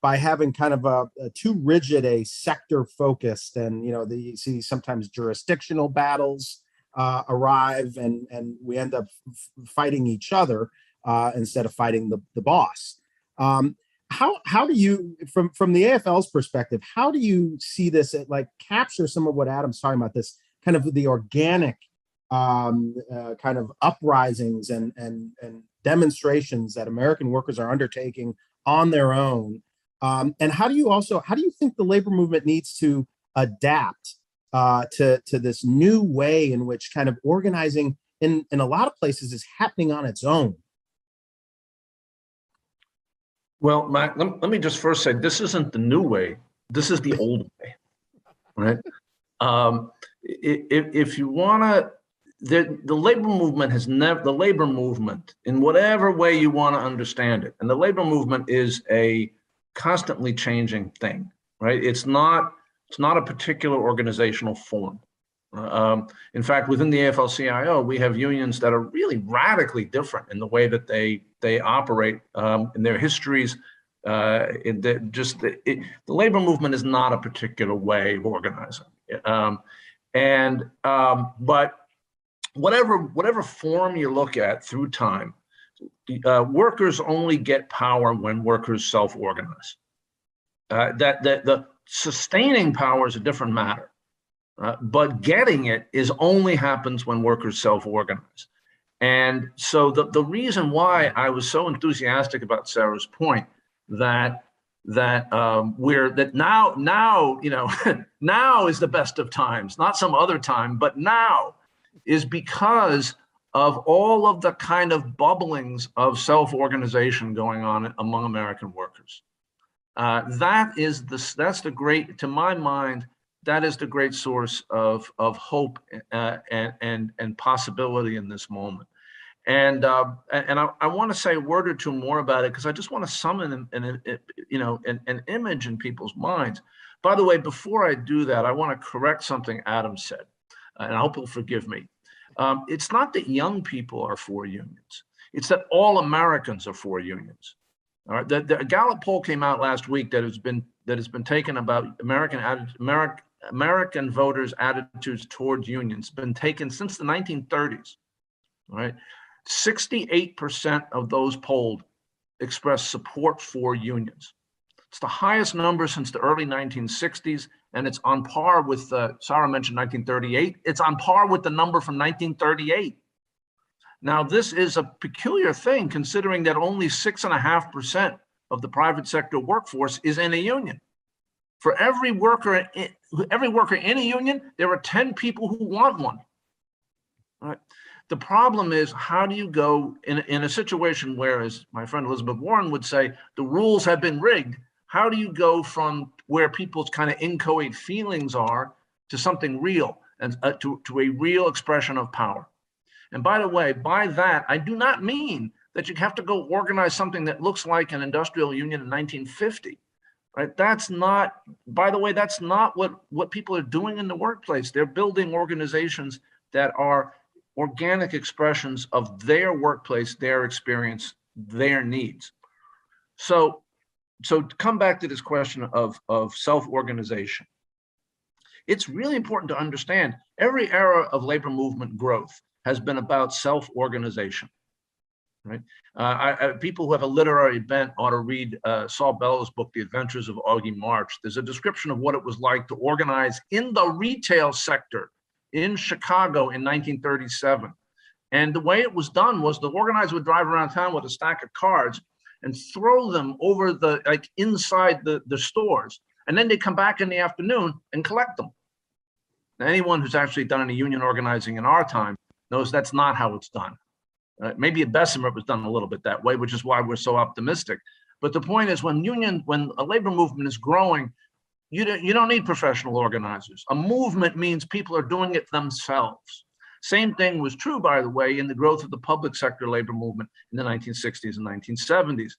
by having kind of a too rigid a sector focused, and you see sometimes jurisdictional battles arrive, and we end up fighting each other instead of fighting the boss. How do you, from the AFL's perspective, how do you see this capture some of what Adam's talking about, this kind of the organic kind of uprisings and demonstrations that American workers are undertaking on their own? And how do you think the labor movement needs to adapt to this new way in which kind of organizing in a lot of places is happening on its own? Well, let me just first say, this isn't the new way. This is the old way, right? If you want to, the labor movement has never, the labor movement, in whatever way you want to understand it, and the labor movement is a constantly changing thing, right? It's not a particular organizational form. In fact, within the AFL-CIO, we have unions that are really radically different in the way that they operate, in their histories. The labor movement is not a particular way of organizing. But whatever form you look at through time, workers only get power when workers self-organize. That the sustaining power is a different matter. But getting it only happens when workers self-organize. And so the reason why I was so enthusiastic about Sarah's point that now now is the best of times, not some other time, but now, is because of all of the kind of bubblings of self-organization going on among American workers. That's the great, to my mind, that is the great source of hope and possibility in this moment. And I want to say a word or two more about it, because I just want to summon an image in people's minds. By the way, before I do that, I want to correct something Adam said, and I hope he'll forgive me. It's not that young people are for unions. It's that all Americans are for unions. All right. The Gallup poll came out last week that has been taken about American voters' attitudes towards unions. It's been taken since the 1930s. All right. 68% of those polled expressed support for unions. It's the highest number since the early 1960s, and it's on par with Sarah mentioned 1938. It's on par with the number from 1938. Now, this is a peculiar thing, considering that only 6.5% of the private sector workforce is in a union. For every worker in a union, there are 10 people who want one. All right. The problem is, how do you go in a situation where, as my friend Elizabeth Warren would say, the rules have been rigged? How do you go from where people's kind of inchoate feelings are to something real, and to a real expression of power? And by the way, by that, I do not mean that you have to go organize something that looks like an industrial union in 1950. Right? That's not, by the way, that's not what people are doing in the workplace. They're building organizations that are organic expressions of their workplace, their experience, their needs. So to come back to this question of self-organization, it's really important to understand every era of labor movement growth has been about self-organization. Right? People who have a literary bent ought to read Saul Bellow's book, The Adventures of Augie March. There's a description of what it was like to organize in the retail sector in Chicago in 1937. And the way it was done was the organizer would drive around town with a stack of cards and throw them over inside the stores. And then they'd come back in the afternoon and collect them. Now, anyone who's actually done any union organizing in our time knows that's not how it's done. Maybe at Bessemer it was done a little bit that way, which is why we're so optimistic. But the point is, when a labor movement is growing, you don't need professional organizers. A movement means people are doing it themselves. Same thing was true, by the way, in the growth of the public sector labor movement in the 1960s and 1970s.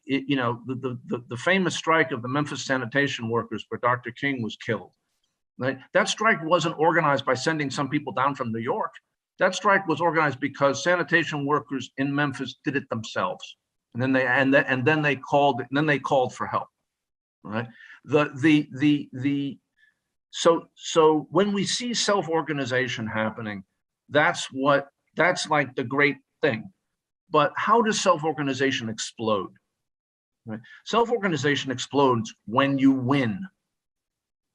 The famous strike of the Memphis sanitation workers, where Dr. King was killed. Right? That strike wasn't organized by sending some people down from New York. That strike was organized because sanitation workers in Memphis did it themselves, and then they called for help. Right? So when we see self-organization happening, that's like the great thing. But how does self-organization explode? Right? Self-organization explodes when you win.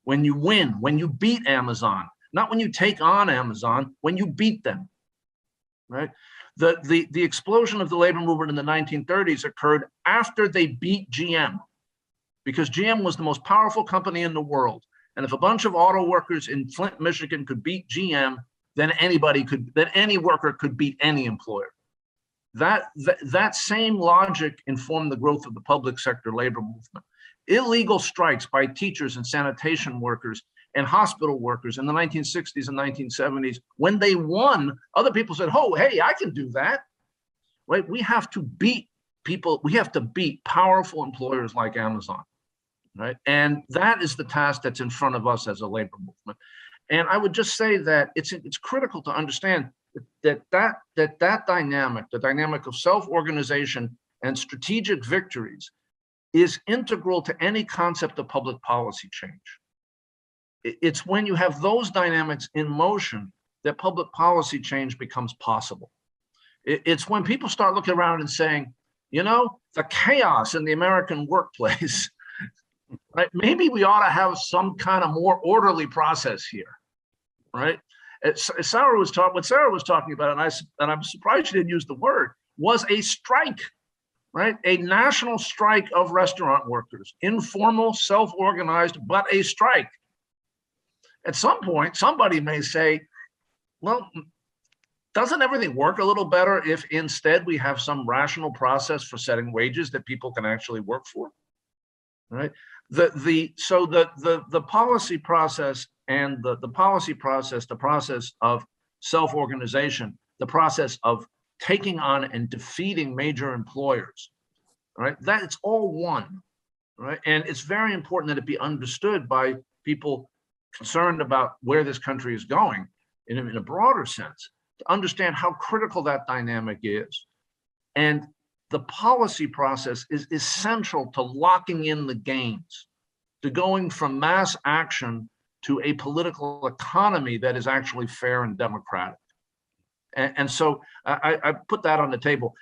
When you beat Amazon, not when you take on Amazon, when you beat them. Right? The explosion of the labor movement in the 1930s occurred after they beat GM, because GM was the most powerful company in the world. And if a bunch of auto workers in Flint, Michigan could beat GM, then any worker could beat any employer. That same logic informed the growth of the public sector labor movement. Illegal strikes by teachers and sanitation workers and hospital workers in the 1960s and 1970s, when they won, other people said, oh, hey, I can do that. Right? We have to beat people. We have to beat powerful employers like Amazon. Right? And that is the task that's in front of us as a labor movement. And I would just say that it's critical to understand that dynamic, the dynamic of self-organization and strategic victories, is integral to any concept of public policy change. It's when you have those dynamics in motion that public policy change becomes possible. It's when people start looking around and saying, the chaos in the American workplace, right? Maybe we ought to have some kind of more orderly process here, right? What Sarah was talking about, and I'm surprised she didn't use the word, was a strike. Right? A national strike of restaurant workers, informal, self-organized, but a strike. At some point, somebody may say, well, doesn't everything work a little better if instead we have some rational process for setting wages that people can actually work for, right? The policy process and the process of self-organization, the process of taking on and defeating major employers, right? That it's all one, right? And it's very important that it be understood by people concerned about where this country is going in a broader sense, to understand how critical that dynamic is. And the policy process is essential to locking in the gains, to going from mass action to a political economy that is actually fair and democratic. And so I put that on the table.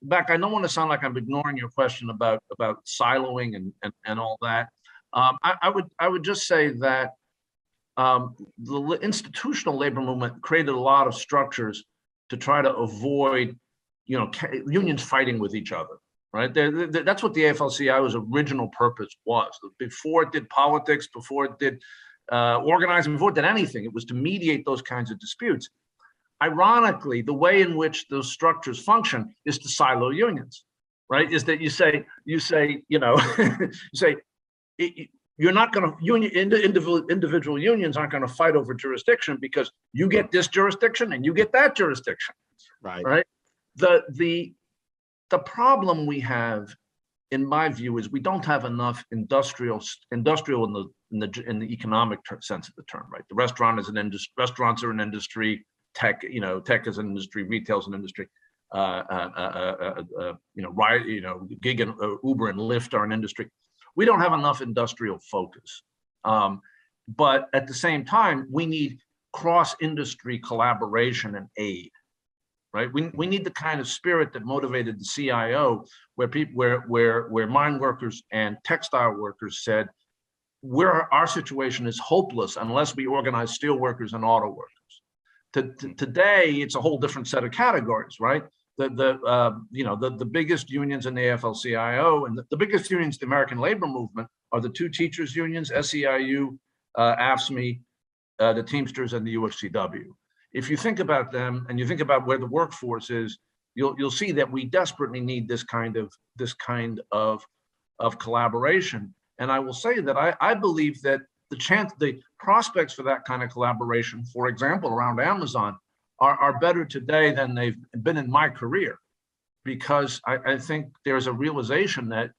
Beck, I don't want to sound like I'm ignoring your question about siloing and all that. I would just say that the institutional labor movement created a lot of structures to try to avoid, unions fighting with each other, right? That's what the AFL-CIO's original purpose was. Before it did politics, before it did organizing, before it did anything, it was to mediate those kinds of disputes. Ironically, the way in which those structures function is to silo unions, right? Is that you say, you say, you're not going to individual unions aren't going to fight over jurisdiction because you get this jurisdiction and you get that jurisdiction, right? The problem we have, in my view, is we don't have enough industrial in the economic sense of the term, right? The restaurant is an industry, restaurants are an industry. Tech, tech is an industry, retail is an industry, gig and Uber and Lyft are an industry. We don't have enough industrial focus. But at the same time, we need cross-industry collaboration and aid, right? We need the kind of spirit that motivated the CIO, where mine workers and textile workers said, our situation is hopeless unless we organize steel workers and auto workers. Today, it's a whole different set of categories, right? The biggest unions in the AFL-CIO and the biggest unions in the American labor movement are the two teachers unions, SEIU, AFSCME, the Teamsters, and the UFCW. If you think about them and you think about where the workforce is, you'll see that we desperately need this kind of collaboration. And I will say that I believe that the prospects for that kind of collaboration, for example, around Amazon, are better today than they've been in my career, because I think there's a realization that,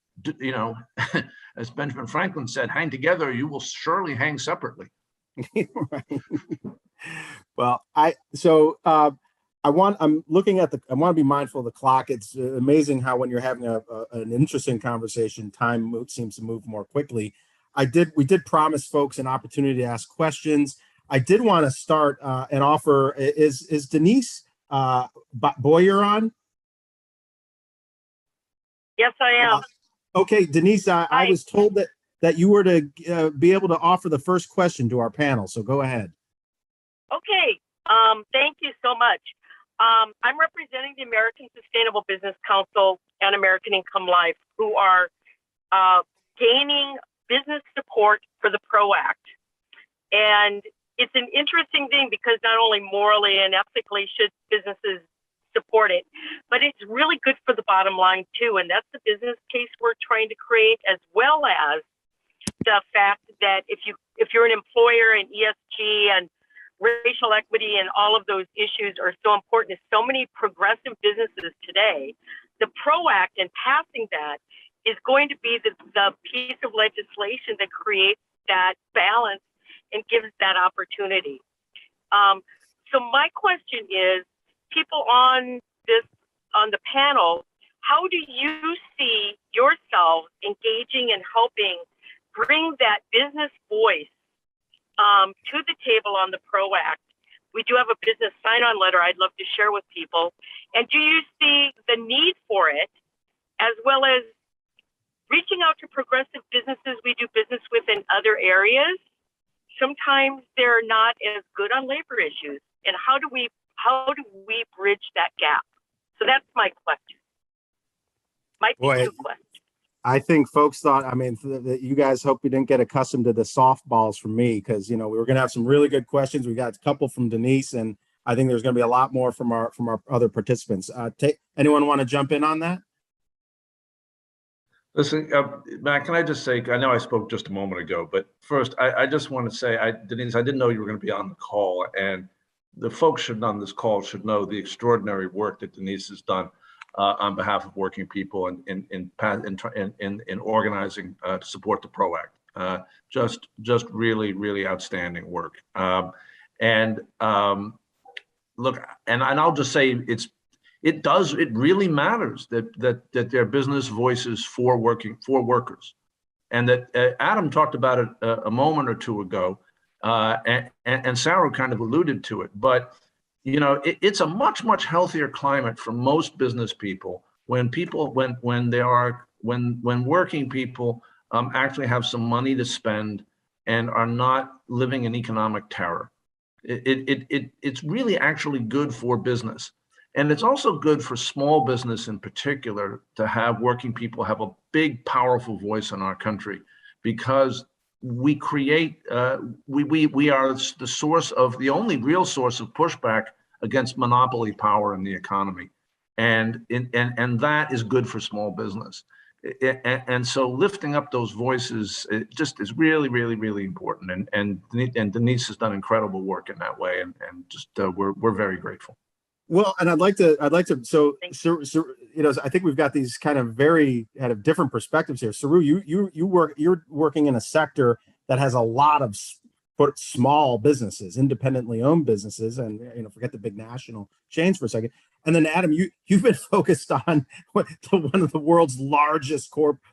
as Benjamin Franklin said, hang together, you will surely hang separately. Well, I want to be mindful of the clock. It's amazing how when you're having an interesting conversation, time seems to move more quickly. We did promise folks an opportunity to ask questions. I did want to start and offer, is Denise Boyer on? Yes, I am. Okay, Denise, I was told that you were to be able to offer the first question to our panel, so go ahead. Okay, thank you so much. I'm representing the American Sustainable Business Council and American Income Life, who are gaining business support for the PRO Act. And it's an interesting thing because not only morally and ethically should businesses support it, but it's really good for the bottom line too. And that's the business case we're trying to create, as well as the fact that if you're an employer and ESG and racial equity and all of those issues are so important to so many progressive businesses today, the PRO Act and passing that is going to be the piece of legislation that creates that balance and gives that opportunity. So my question is, people on the panel, how do you see yourself engaging and helping bring that business voice to the table on the PRO Act? We do have a business sign-on letter I'd love to share with people. And do you see the need for it, as well as reaching out to progressive businesses we do business with in other areas? Sometimes they're not as good on labor issues. And how do we bridge that gap? So that's my question. Might be two questions. I think folks thought, that you guys hope you didn't get accustomed to the softballs from me, because, we were going to have some really good questions. We got a couple from Denise, and I think there's going to be a lot more from our other participants. Anyone want to jump in on that? Listen, Matt, can I just say, I know I spoke just a moment ago, but first, I just want to say, Denise, I didn't know you were going to be on the call, and the folks on this call should know the extraordinary work that Denise has done on behalf of working people in organizing to support the PRO Act. Just really, really outstanding work. Look, and I'll just say it really matters that there are business voices for workers, and that Adam talked about it a moment or two ago, and Sarah kind of alluded to it. But you know, it's a much healthier climate for most business people when working people actually have some money to spend and are not living in economic terror. It's really actually good for business. And it's also good for small business in particular to have working people have a big, powerful voice in our country, because we create, we are the only real source of pushback against monopoly power in the economy. And that is good for small business. And so lifting up those voices, it just is really, really, really important. And Denise has done incredible work in that way. And just we're very grateful. Well, and I'd like to, so you know, I think we've got these kind of different perspectives here. Saru, you're working in a sector that has a lot of small businesses, independently owned businesses, and you know, forget the big national chains for a second. And then Adam, you've been focused on one of the world's largest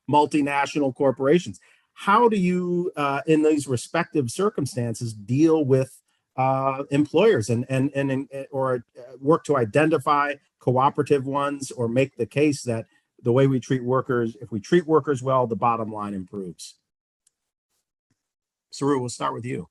multinational corporations. How do you, in these respective circumstances, deal with employers or work to identify cooperative ones, or make the case that the way we treat workers, if we treat workers well, the bottom line improves? Saru, we'll start with you.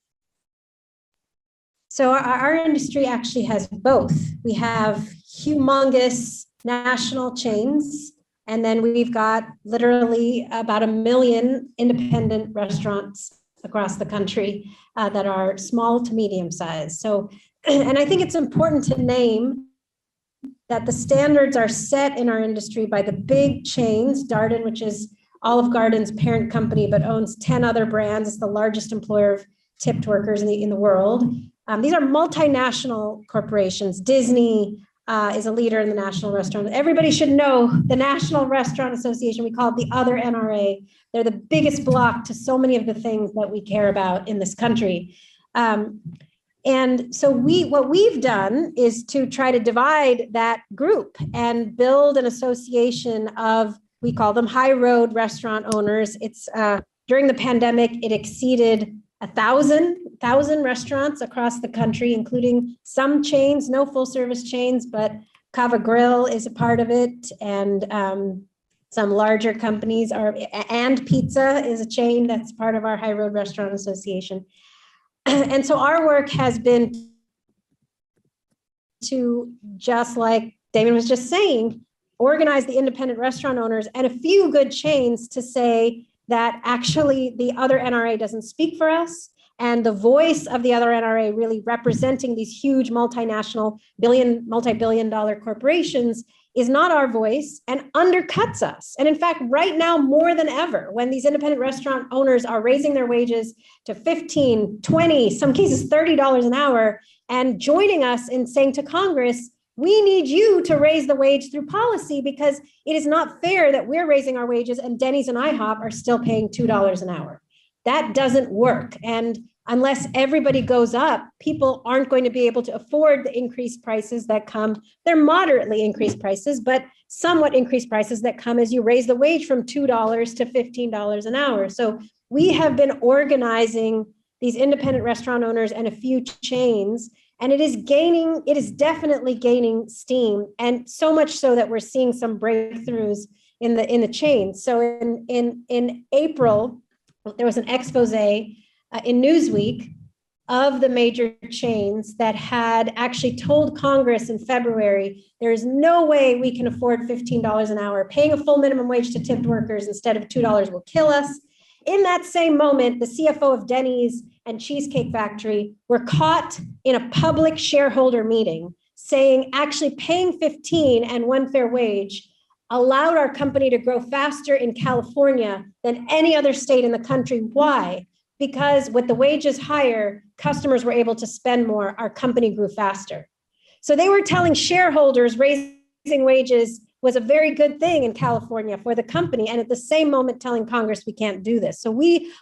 So our industry actually has both. We have humongous national chains, and then we've got literally about 1 million independent restaurants across the country that are small to medium size. So, and I think it's important to name that the standards are set in our industry by the big chains. Darden, which is Olive Garden's parent company, but owns 10 other brands, is the largest employer of tipped workers in the world. These are multinational corporations. Disney is a leader in the national restaurant. Everybody should know the National Restaurant Association. We call it the other NRA. They're the biggest block to so many of the things that we care about in this country. And so what we've done is to try to divide that group and build an association of, we call them high road restaurant owners. It's during the pandemic, it exceeded 1,000 restaurants across the country, including some chains, no full service chains, but Cava Grill is a part of it. And some larger companies and Pizza is a chain that's part of our High Road Restaurant Association. And so our work has been to, just like Damian was just saying, organize the independent restaurant owners and a few good chains to say that actually the other NRA doesn't speak for us, and the voice of the other NRA really representing these huge multinational multi-billion dollar corporations is not our voice and undercuts us. And in fact, right now, more than ever, when these independent restaurant owners are raising their wages to $15, $20, some cases $30 an hour, and joining us in saying to Congress, we need you to raise the wage through policy, because it is not fair that we're raising our wages and Denny's and IHOP are still paying $2 an hour. That doesn't work. And unless everybody goes up, people aren't going to be able to afford the increased prices that come. They're moderately increased prices, but somewhat increased prices that come as you raise the wage from $2 to $15 an hour. So we have been organizing these independent restaurant owners and a few chains, and it is definitely gaining steam, and so much so that we're seeing some breakthroughs in the chains. So in April, there was an expose in Newsweek of the major chains that had actually told Congress in February, there is no way we can afford $15 an hour. Paying a full minimum wage to tipped workers instead of $2 will kill us. In that same moment, the CFO of Denny's and Cheesecake Factory were caught in a public shareholder meeting saying actually paying 15 and one fair wage allowed our company to grow faster in California than any other state in the country. Why? Because with the wages higher, customers were able to spend more, our company grew faster. So they were telling shareholders raising wages was a very good thing in California for the company, and at the same moment telling Congress we can't do this. So we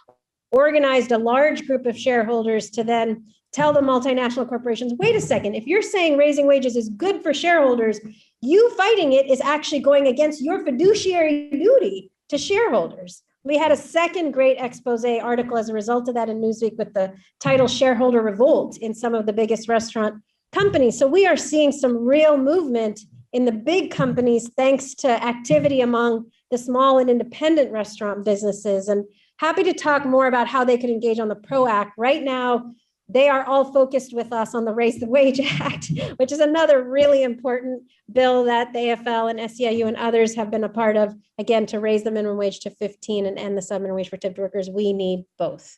organized a large group of shareholders to then tell the multinational corporations, wait a second, if you're saying raising wages is good for shareholders, you fighting it is actually going against your fiduciary duty to shareholders. We had a second great expose article as a result of that in Newsweek with the title Shareholder Revolt in some of the biggest restaurant companies. So we are seeing some real movement in the big companies thanks to activity among the small and independent restaurant businesses. And happy to talk more about how they can engage on the PRO Act. Right now, they are all focused with us on the Raise the Wage Act, which is another really important bill that the AFL and SEIU and others have been a part of, again, to raise the minimum wage to 15 and end the sub-minimum wage for tipped workers. We need both.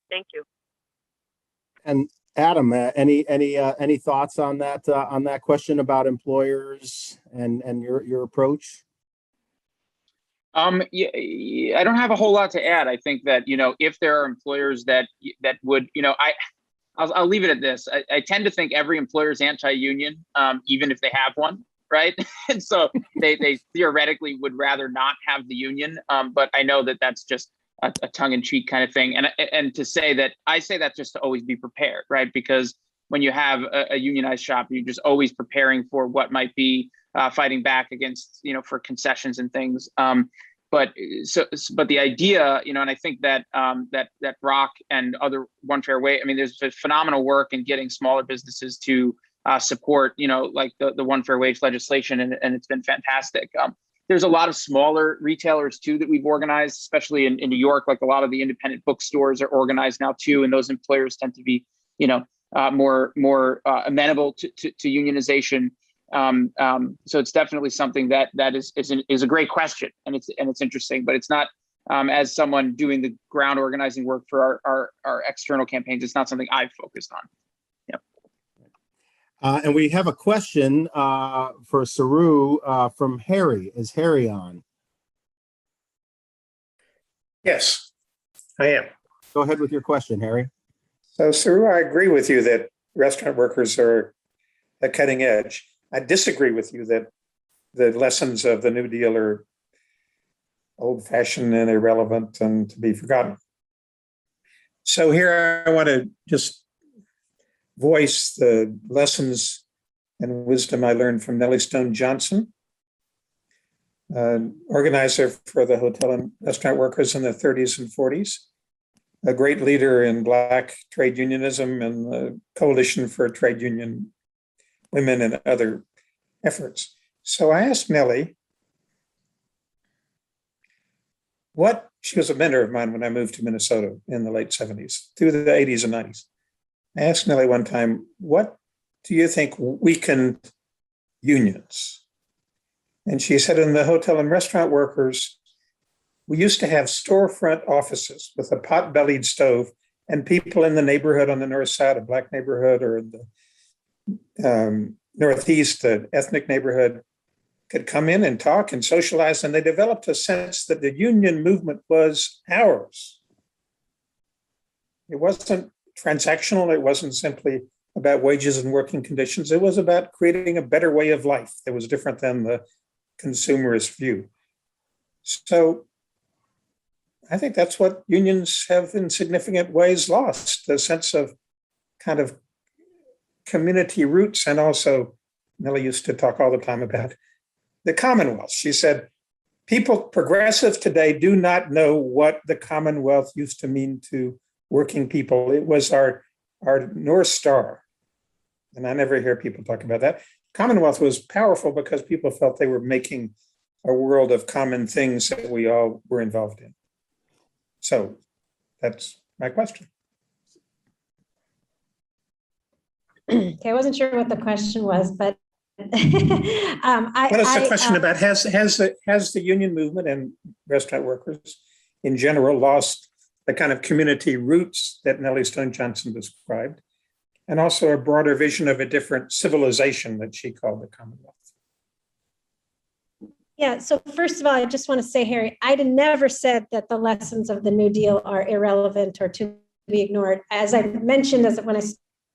Thank you. And Adam, any thoughts on that question about employers and your approach? Yeah, I don't have a whole lot to add. I think that, if there are employers that would, I'll leave it at this. I tend to think every employer is anti-union, even if they have one, right? And so they theoretically would rather not have the union. But I know that that's just a tongue-in-cheek kind of thing. And to say that, I say that just to always be prepared, right? Because when you have a unionized shop, you're just always preparing for what might be fighting back against, for concessions and things. But the idea, and I think that that Rock and other One Fair Wage, there's a phenomenal work in getting smaller businesses to support, like the One Fair Wage legislation, and it's been fantastic. There's a lot of smaller retailers too that we've organized, especially in New York. Like a lot of the independent bookstores are organized now too, and those employers tend to be, more amenable to unionization. So it's definitely something that is a great question, and it's interesting, but it's not, as someone doing the ground organizing work for our external campaigns, it's not something I've focused on. And we have a question for Saru from Harry. Is Harry on? Yes, I am. Go ahead with your question, Harry. So, Saru, I agree with you that restaurant workers are a cutting edge. I disagree with you that the lessons of the New Deal are old-fashioned and irrelevant and to be forgotten. So here I want to just voice the lessons and wisdom I learned from Nellie Stone Johnson, organizer for the hotel and restaurant workers in the 30s and 40s, a great leader in Black trade unionism and the Coalition for Trade Union Women and other efforts. So I asked Nellie, she was a mentor of mine when I moved to Minnesota in the late 70s, through the 80s and 90s. I asked Nellie one time, what do you think weakened unions? And she said, in the hotel and restaurant workers, we used to have storefront offices with a pot-bellied stove, and people in the neighborhood on the north side, a Black neighborhood, or the Northeast, an ethnic neighborhood, could come in and talk and socialize, and they developed a sense that the union movement was ours. It wasn't transactional. It wasn't simply about wages and working conditions. It was about creating a better way of life that was different than the consumerist view. So I think that's what unions have in significant ways lost, the sense of kind of community roots. And also, Nellie used to talk all the time about the Commonwealth. She said, progressives today do not know what the Commonwealth used to mean to working people. It was our North Star. And I never hear people talk about that. Commonwealth was powerful because people felt they were making a world of common things that we all were involved in. So that's my question. Okay, I wasn't sure what the question was, but what is the question about? Has the union movement and restaurant workers in general lost the kind of community roots that Nellie Stone Johnson described, and also a broader vision of a different civilization that she called the Commonwealth. Yeah, so first of all, I just want to say, Harry, I'd never said that the lessons of the New Deal are irrelevant or to be ignored. As I mentioned, when I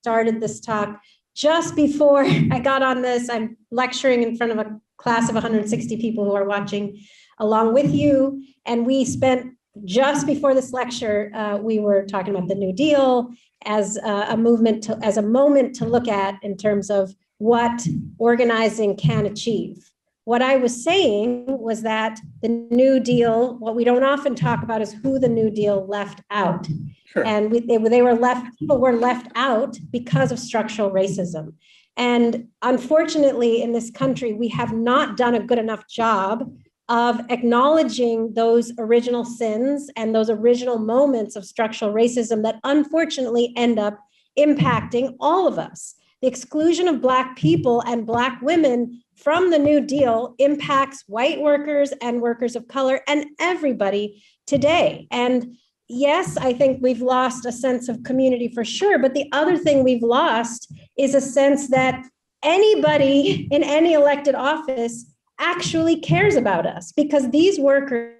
started this talk, just before I got on this, I'm lecturing in front of a class of 160 people who are watching along with you. And we spent, just before this lecture, we were talking about the New Deal as a movement, as a moment to look at in terms of what organizing can achieve. What I was saying was that the New Deal, what we don't often talk about is who the New Deal left out. Sure. And people were left out because of structural racism. And unfortunately, in this country, we have not done a good enough job of acknowledging those original sins and those original moments of structural racism that unfortunately end up impacting all of us. The exclusion of Black people and Black women from the New Deal impacts white workers and workers of color and everybody today. And yes, I think we've lost a sense of community for sure, but the other thing we've lost is a sense that anybody in any elected office actually cares about us, because these workers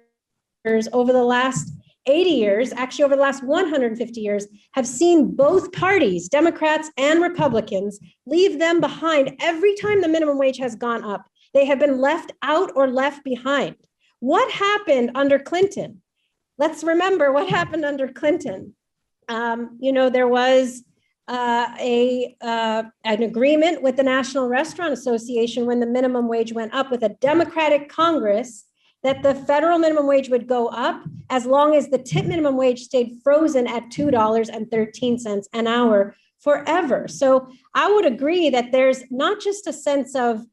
over the last 80 years, actually over the last 150 years, have seen both parties, Democrats and Republicans, leave them behind every time the minimum wage has gone up. They have been left out or left behind. What happened under Clinton? Let's remember what happened under Clinton. There was an agreement with the National Restaurant Association when the minimum wage went up with a Democratic Congress that the federal minimum wage would go up as long as the tip minimum wage stayed frozen at $2.13 an hour forever. So I would agree that there's not just a sense of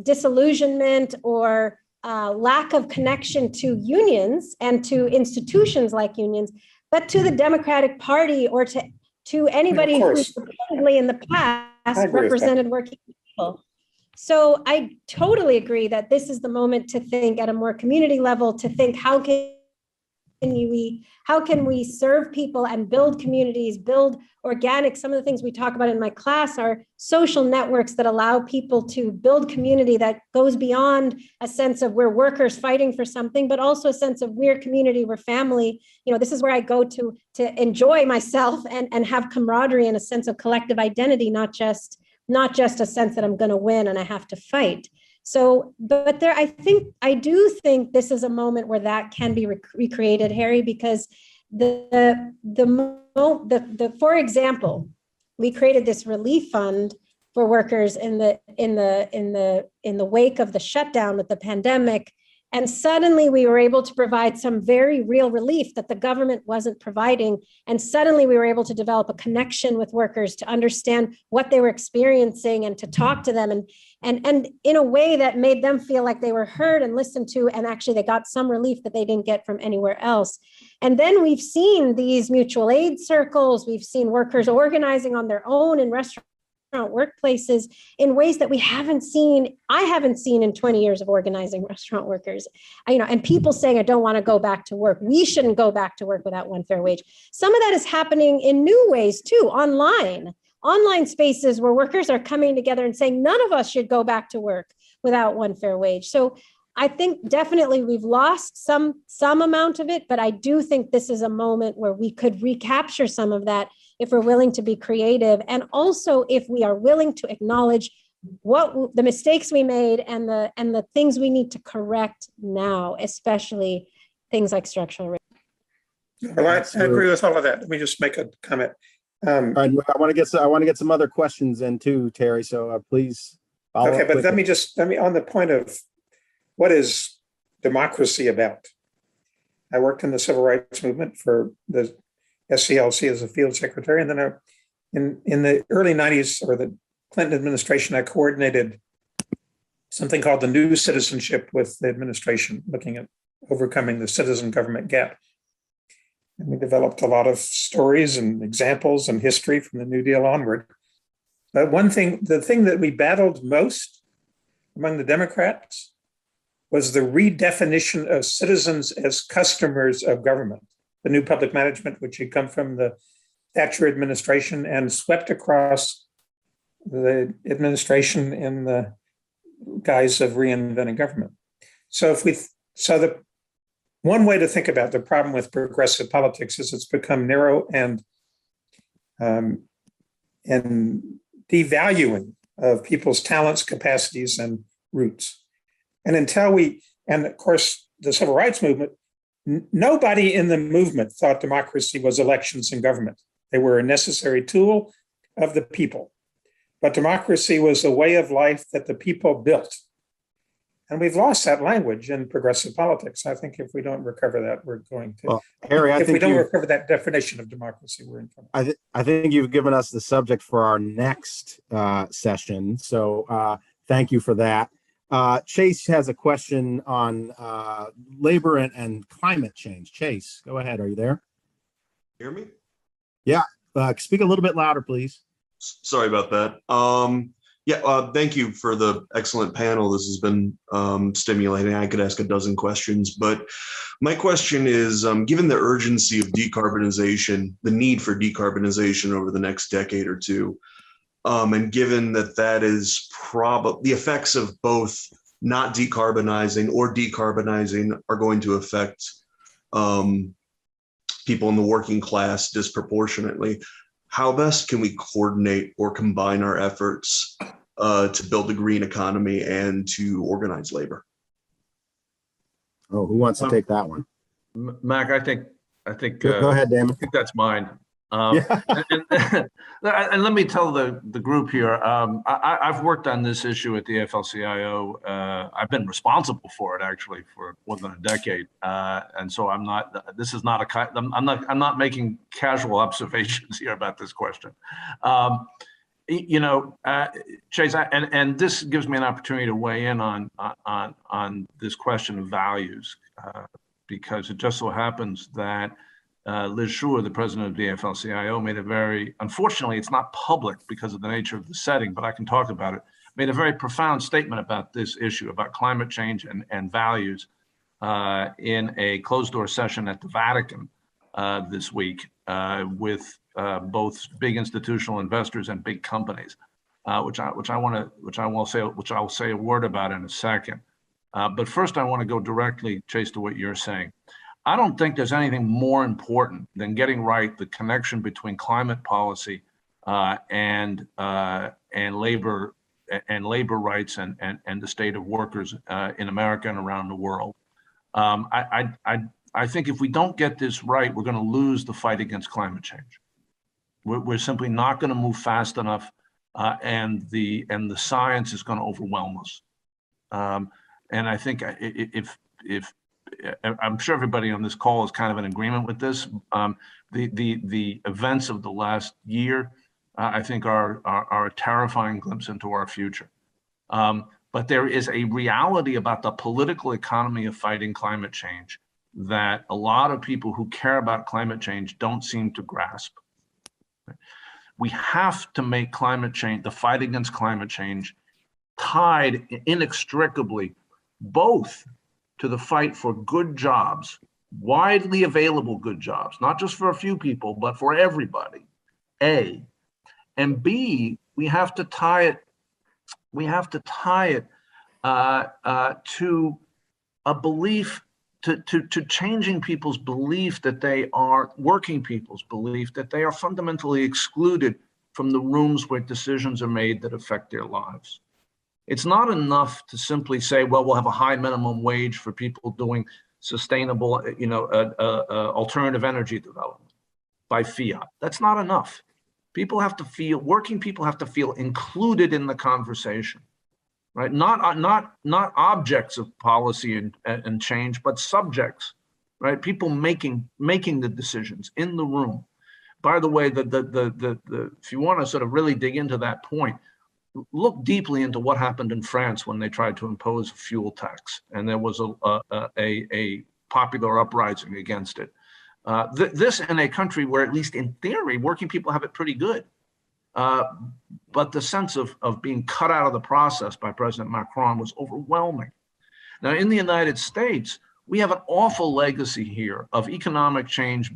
disillusionment or lack of connection to unions and to institutions like unions, but to the Democratic Party or to anybody who repeatedly in the past represented working people. So I totally agree that this is the moment to think at a more community level, to think how can we serve people and build communities, build organic. Some of the things we talk about in my class are social networks that allow people to build community that goes beyond a sense of we're workers fighting for something, but also a sense of we're community, we're family. This is where I go to enjoy myself and have camaraderie and a sense of collective identity, not just a sense that I'm going to win and I have to fight. So, but I do think this is a moment where that can be recreated, Harry, because for example, we created this relief fund for workers in the wake of the shutdown with the pandemic. And suddenly we were able to provide some very real relief that the government wasn't providing. And suddenly we were able to develop a connection with workers to understand what they were experiencing and to talk to them and in a way that made them feel like they were heard and listened to. And actually they got some relief that they didn't get from anywhere else. And then we've seen these mutual aid circles. We've seen workers organizing on their own in restaurant workplaces in ways that I haven't seen in 20 years of organizing restaurant workers, and people saying, I don't want to go back to work. We shouldn't go back to work without one fair wage. Some of that is happening in new ways too, online spaces where workers are coming together and saying, none of us should go back to work without one fair wage. So I think definitely we've lost some amount of it, but I do think this is a moment where we could recapture some of that if we're willing to be creative. And also if we are willing to acknowledge what the mistakes we made and the things we need to correct now, especially things like structural racism. Well, I agree with all of that. Let me just make a comment. All right, I want to get some other questions in too, Terry. So please. Okay, but let me on the point of what is democracy about? I worked in the civil rights movement for the SCLC as a field secretary, and then in the early 90s or the Clinton administration, I coordinated something called the New Citizenship with the administration, looking at overcoming the citizen government gap. And we developed a lot of stories and examples and history from the New Deal onward. But the thing that we battled most among the Democrats was the redefinition of citizens as customers of government, the new public management, which had come from the Thatcher administration and swept across the administration in the guise of reinventing government. So the one way to think about the problem with progressive politics is it's become narrow and devaluing of people's talents, capacities, and roots. And and of course, the civil rights movement, nobody in the movement thought democracy was elections and government. They were a necessary tool of the people. But democracy was a way of life that the people built. And we've lost that language in progressive politics. I think if we don't recover that, we're going to. Well, Harry, if we don't recover that definition of democracy, we're in trouble. I think you've given us the subject for our next session. So thank you for that. Chase has a question on labor and climate change. Chase, go ahead. Are you there? Hear me? Yeah. Speak a little bit louder, please. Sorry about that. Thank you for the excellent panel. This has been stimulating. I could ask a dozen questions, but my question is, given the urgency of decarbonization, the need for decarbonization over the next decade or two, and given that is probably the effects of both not decarbonizing or decarbonizing are going to affect people in the working class disproportionately, how best can we coordinate or combine our efforts to build a green economy and to organize labor? Oh, who wants to take that one? Mac, I think. Go ahead, Damon. I think that's mine. Yeah. And let me tell the group here, I've worked on this issue at the AFLCIO. I've been responsible for it actually for more than a decade, and so I'm not. This is not a. I'm not making casual observations here about this question. Chase, and this gives me an opportunity to weigh in on this question of values, because it just so happens that Liz Schuer, the president of the AFL-CIO, made a very, unfortunately, it's not public because of the nature of the setting, but I can talk about it, made a very profound statement about this issue, about climate change and values in a closed-door session at the Vatican this week with both big institutional investors and big companies, which I'll say a word about in a second. But first, I want to go directly, Chase, to what you're saying. I don't think there's anything more important than getting right the connection between climate policy and labor rights and the state of workers in America and around the world. I think if we don't get this right, we're going to lose the fight against climate change. We're simply not going to move fast enough, and the science is going to overwhelm us. And I think if I'm sure everybody on this call is kind of in agreement with this. The events of the last year, I think, are a terrifying glimpse into our future. But there is a reality about the political economy of fighting climate change that a lot of people who care about climate change don't seem to grasp. We have to make climate change, the fight against climate change, tied inextricably both to the fight for good jobs, widely available good jobs, not just for a few people, but for everybody, A. And B, we have to tie it to a belief, to changing people's belief that they are, working people's belief that they are fundamentally excluded from the rooms where decisions are made that affect their lives. It's not enough to simply say, well, we'll have a high minimum wage for people doing sustainable, alternative energy development by fiat. That's not enough. Working people have to feel included in the conversation, right? Not objects of policy and change, but subjects, right? People making the decisions in the room. By the way, if you want to sort of really dig into that point, look deeply into what happened in France when they tried to impose a fuel tax, and there was a popular uprising against it. This in a country where, at least in theory, working people have it pretty good. But the sense of being cut out of the process by President Macron was overwhelming. Now, in the United States, we have an awful legacy here of economic change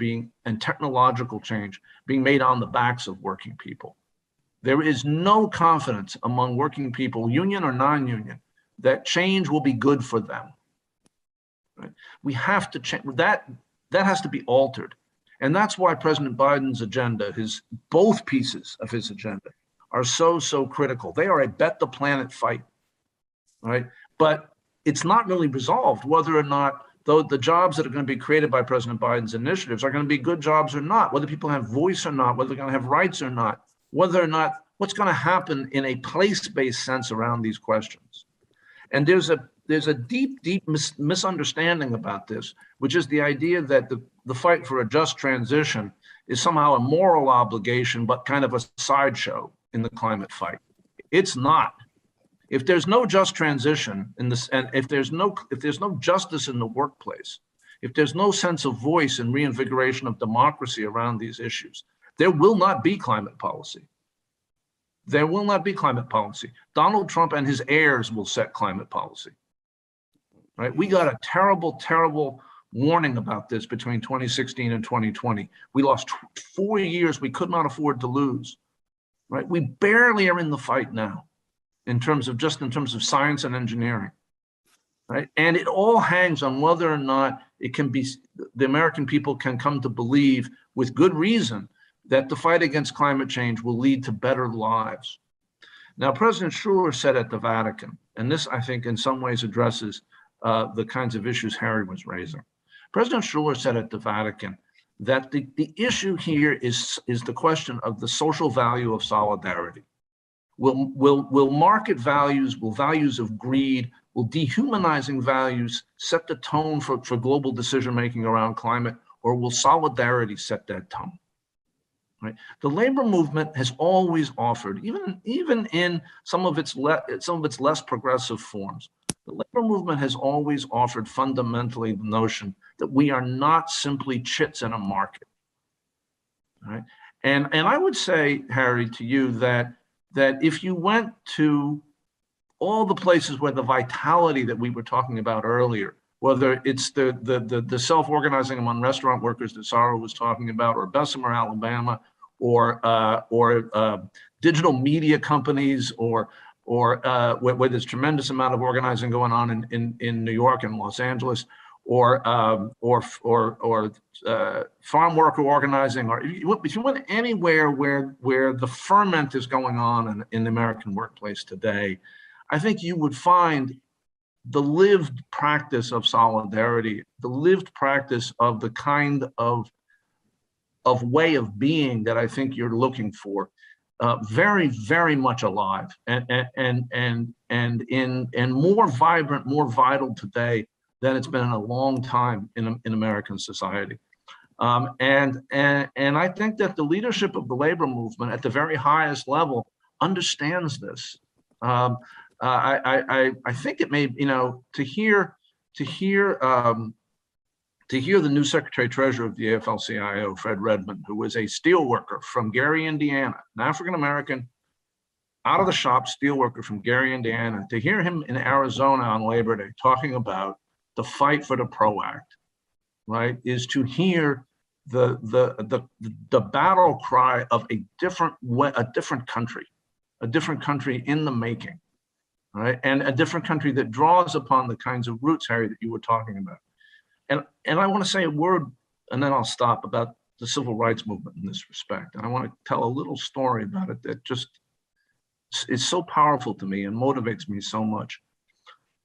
and technological change being made on the backs of working people. There is no confidence among working people, union or non-union, that change will be good for them. Right? We have to change that. That has to be altered. And that's why President Biden's agenda, both pieces of his agenda are so critical. They are a bet the planet fight, right? But it's not really resolved whether or not the jobs that are going to be created by President Biden's initiatives are going to be good jobs or not, whether people have voice or not, whether they're going to have rights or not, whether or not what's going to happen in a place-based sense around these questions. And there's a deep misunderstanding about this, which is the idea that the fight for a just transition is somehow a moral obligation, but kind of a sideshow in the climate fight. It's not. If there's no just transition in this, and if there's no justice in the workplace, if there's no sense of voice and reinvigoration of democracy around these issues, there will not be climate policy. There will not be climate policy. Donald Trump and his heirs will set climate policy. Right? We got a terrible warning about this between 2016 and 2020. We lost 4 years we could not afford to lose. Right? We barely are in the fight now in terms of science and engineering. Right? And it all hangs on whether or not it can be, the American people can come to believe with good reason that the fight against climate change will lead to better lives. Now, President Schuller said at the Vatican, and this I think in some ways addresses the kinds of issues Harry was raising. President Schuller said at the Vatican that the issue here is the question of the social value of solidarity. Will market values, will values of greed, will dehumanizing values set the tone for global decision-making around climate, or will solidarity set that tone? Right? The labor movement has always offered, even in some of its less progressive forms, the labor movement has always offered fundamentally the notion that we are not simply chits in a market. Right? And I would say, Harry, to you that if you went to all the places where the vitality that we were talking about earlier, whether it's the self-organizing among restaurant workers that Sarah was talking about, or Bessemer, Alabama, or digital media companies, or where there's tremendous amount of organizing going on in New York and Los Angeles, or farm worker organizing, or if you went anywhere where the ferment is going on in the American workplace today, I think you would find the lived practice of solidarity, the lived practice of the kind of way of being that I think you're looking for, very, very much alive and more vibrant, more vital today than it's been in a long time in American society. And I think that the leadership of the labor movement at the very highest level understands this. I think it may, to hear the new Secretary Treasurer of the AFLCIO, Fred Redmond, who was a steel worker from Gary, Indiana, an African-American, out of the shop steel worker from Gary, Indiana, to hear him in Arizona on Labor Day talking about the fight for the PRO Act, right, is to hear the battle cry of a different country in the making, right, and a different country that draws upon the kinds of roots, Harry, that you were talking about. And I want to say a word, and then I'll stop, about the civil rights movement in this respect. And I want to tell a little story about it that just is so powerful to me and motivates me so much.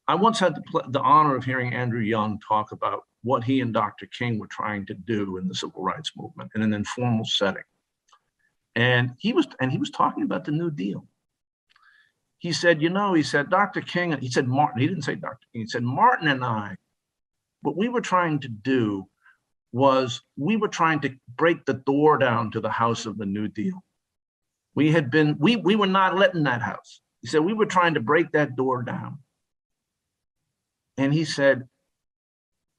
I once had the honor of hearing Andrew Young talk about what he and Dr. King were trying to do in the civil rights movement in an informal setting. And he was talking about the New Deal. He said, Dr. King, he said Martin, he didn't say Dr. King, he said Martin and I, what we were trying to do was we were trying to break the door down to the house of the New Deal. We were not letting that house. He said, we were trying to break that door down. And he said,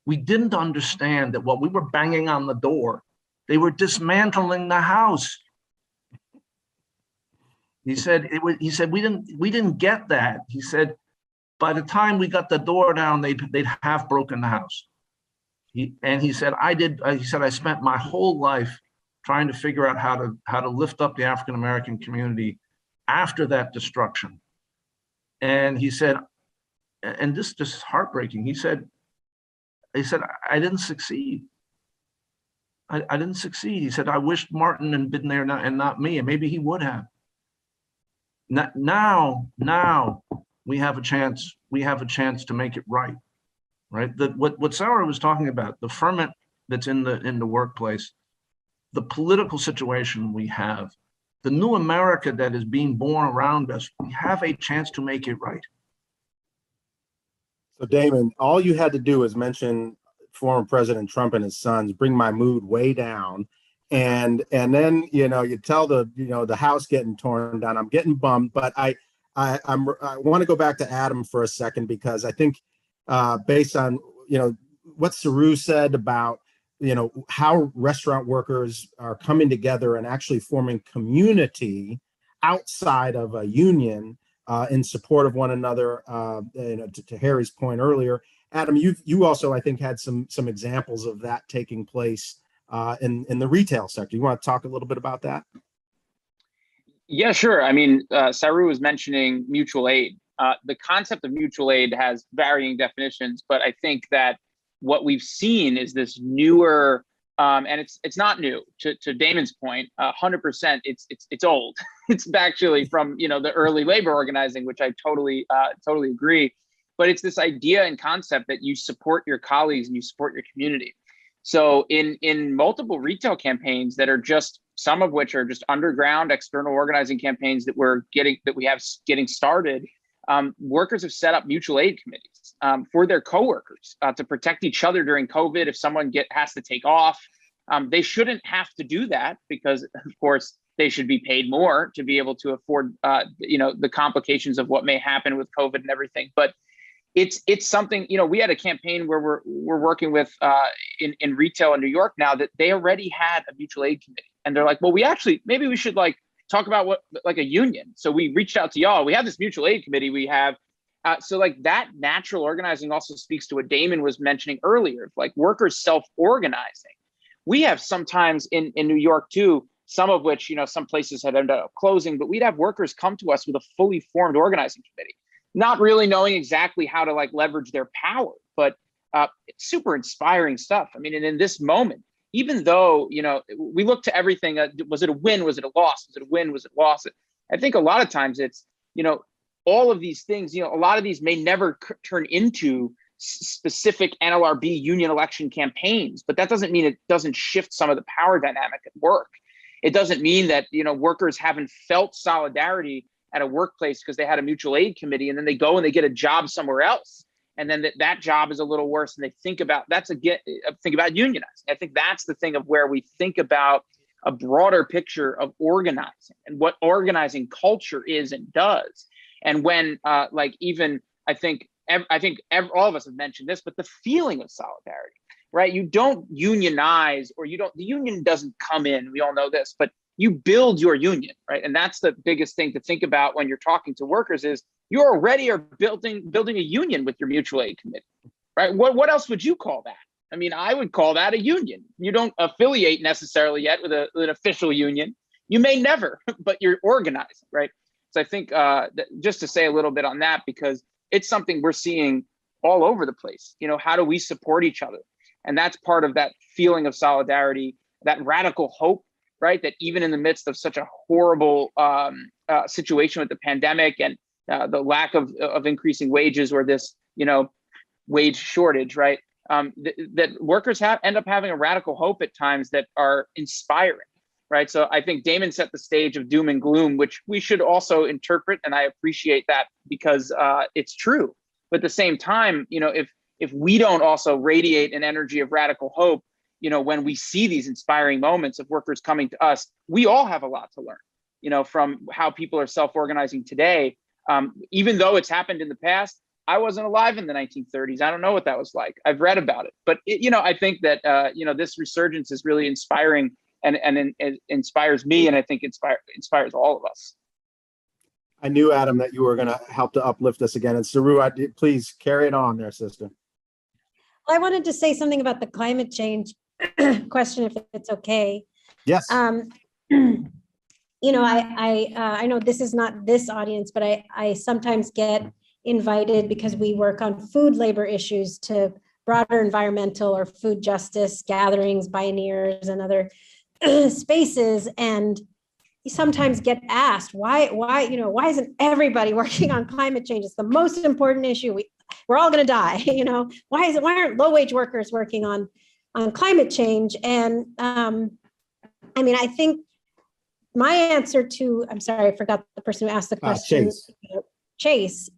we didn't understand that while we were banging on the door, they were dismantling the house. He said, we didn't get that. He said, By the time we got the door down, they'd half broken the house. He said, I spent my whole life trying to figure out how to lift up the African American community after that destruction. And he said, and this is heartbreaking. He said, I didn't succeed. I didn't succeed. He said, I wished Martin had been there and not me, and maybe he would have. Now we have a chance. We have a chance to make it right. Right. What Sarah was talking about, the ferment that's in the workplace, the political situation we have, the new America that is being born around us, we have a chance to make it right. So Damon, all you had to do is mention former President Trump and his sons, bring my mood way down. And then, you tell the house getting torn down. I'm getting bummed, but I want to go back to Adam for a second, because I think based on, what Saru said about, how restaurant workers are coming together and actually forming community outside of a union in support of one another. To Harry's point earlier, Adam, you also, I think, had some examples of that taking place in the retail sector. You want to talk a little bit about that? Yeah, sure. I mean, Saru was mentioning mutual aid. The concept of mutual aid has varying definitions, but I think that what we've seen is this newer, and it's not new. To Damon's point, 100%. It's old. It's actually from the early labor organizing, which I totally agree. But it's this idea and concept that you support your colleagues and you support your community. So in multiple retail campaigns that are just, some of which are just underground external organizing campaigns that we have getting started, workers have set up mutual aid committees for their coworkers to protect each other during COVID. If someone has to take off, they shouldn't have to do that, because of course they should be paid more to be able to afford the complications of what may happen with COVID and everything. But it's something, we had a campaign where we're working with in retail in New York now, that they already had a mutual aid committee, and they're like, well, maybe we should talk about what, like a union. So we reached out to y'all. We have this mutual aid committee we have. So that natural organizing also speaks to what Damon was mentioning earlier, like workers self-organizing. We have sometimes in New York too, some of which, some places had ended up closing, but we'd have workers come to us with a fully formed organizing committee, not really knowing exactly how to leverage their power, but it's super inspiring stuff. I mean, and in this moment, even though, we look to everything, was it a win? Was it a loss? Was it a win? Was it a loss? I think a lot of times it's, all of these things, a lot of these may never turn into specific NLRB union election campaigns, but that doesn't mean it doesn't shift some of the power dynamic at work. It doesn't mean that, workers haven't felt solidarity at a workplace because they had a mutual aid committee, and then they go and they get a job somewhere else. And then that job is a little worse, and they think about unionizing. I think that's the thing of where we think about a broader picture of organizing and what organizing culture is and does. And when even I think all of us have mentioned this, but the feeling of solidarity, right? You don't unionize, or the union doesn't come in. We all know this, but you build your union, right? And that's the biggest thing to think about when you're talking to workers is you already are building a union with your mutual aid committee, right? What else would you call that? I mean, I would call that a union. You don't affiliate necessarily yet with an official union. You may never, but you're organizing, right? So I think just to say a little bit on that, because it's something we're seeing all over the place. How do we support each other? And that's part of that feeling of solidarity, that radical hope, right? That even in the midst of such a horrible situation with the pandemic and the lack of increasing wages, or this, wage shortage, right? That workers end up having a radical hope at times that are inspiring, right? So I think Damon set the stage of doom and gloom, which we should also interpret, and I appreciate that, because it's true. But at the same time, if we don't also radiate an energy of radical hope, when we see these inspiring moments of workers coming to us, we all have a lot to learn, from how people are self-organizing today. Even though it's happened in the past, I wasn't alive in the 1930s. I don't know what that was like. I've read about it, but I think that this resurgence is really inspiring, and it inspires me, and I think inspires all of us. I knew, Adam, that you were going to help to uplift us again. And Saru, please carry it on there, sister. Well, I wanted to say something about the climate change question, if it's okay. Yes. You know, I know this is not this audience, but I sometimes get invited because we work on food labor issues to broader environmental or food justice gatherings, pioneers, and other spaces. And you sometimes get asked why isn't everybody working on climate change? It's the most important issue. We're all going to die. You know, why aren't low wage workers working on climate change? And I mean, I think my answer to, I'm sorry, I forgot the person who asked the question. Chase.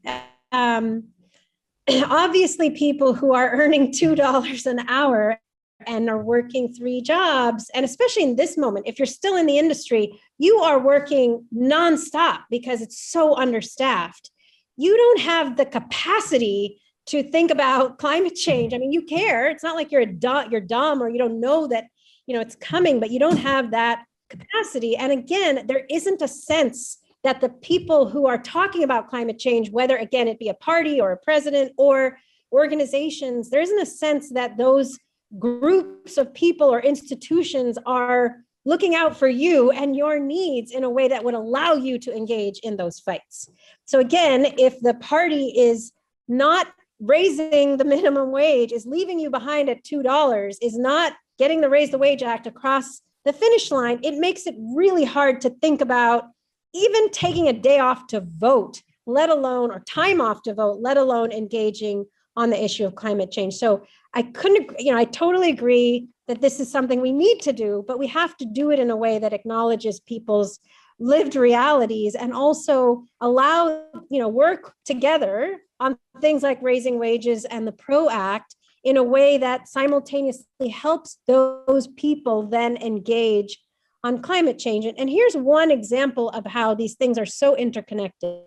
Obviously, people who are earning $2 an hour and are working 3 jobs, and especially in this moment, if you're still in the industry, you are working nonstop because it's so understaffed. You don't have the capacity to think about climate change. I mean, you care. It's not like you're dumb or you don't know that, you know, it's coming, but you don't have that capacity. And again, there isn't a sense that the people who are talking about climate change, whether again it be a party or a president or organizations, there isn't a sense that those groups of people or institutions are looking out for you and your needs in a way that would allow you to engage in those fights. So again, if the party is not raising the minimum wage, is leaving you behind at $2, is not getting the Raise the Wage Act across the finish line, it makes it really hard to think about even taking a day off to vote, let alone, or time off to vote, let alone engaging on the issue of climate change. So I totally agree that this is something we need to do, but we have to do it in a way that acknowledges people's lived realities and also allow, work together on things like raising wages and the PRO Act in a way that simultaneously helps those people then engage on climate change. And here's one example of how these things are so interconnected.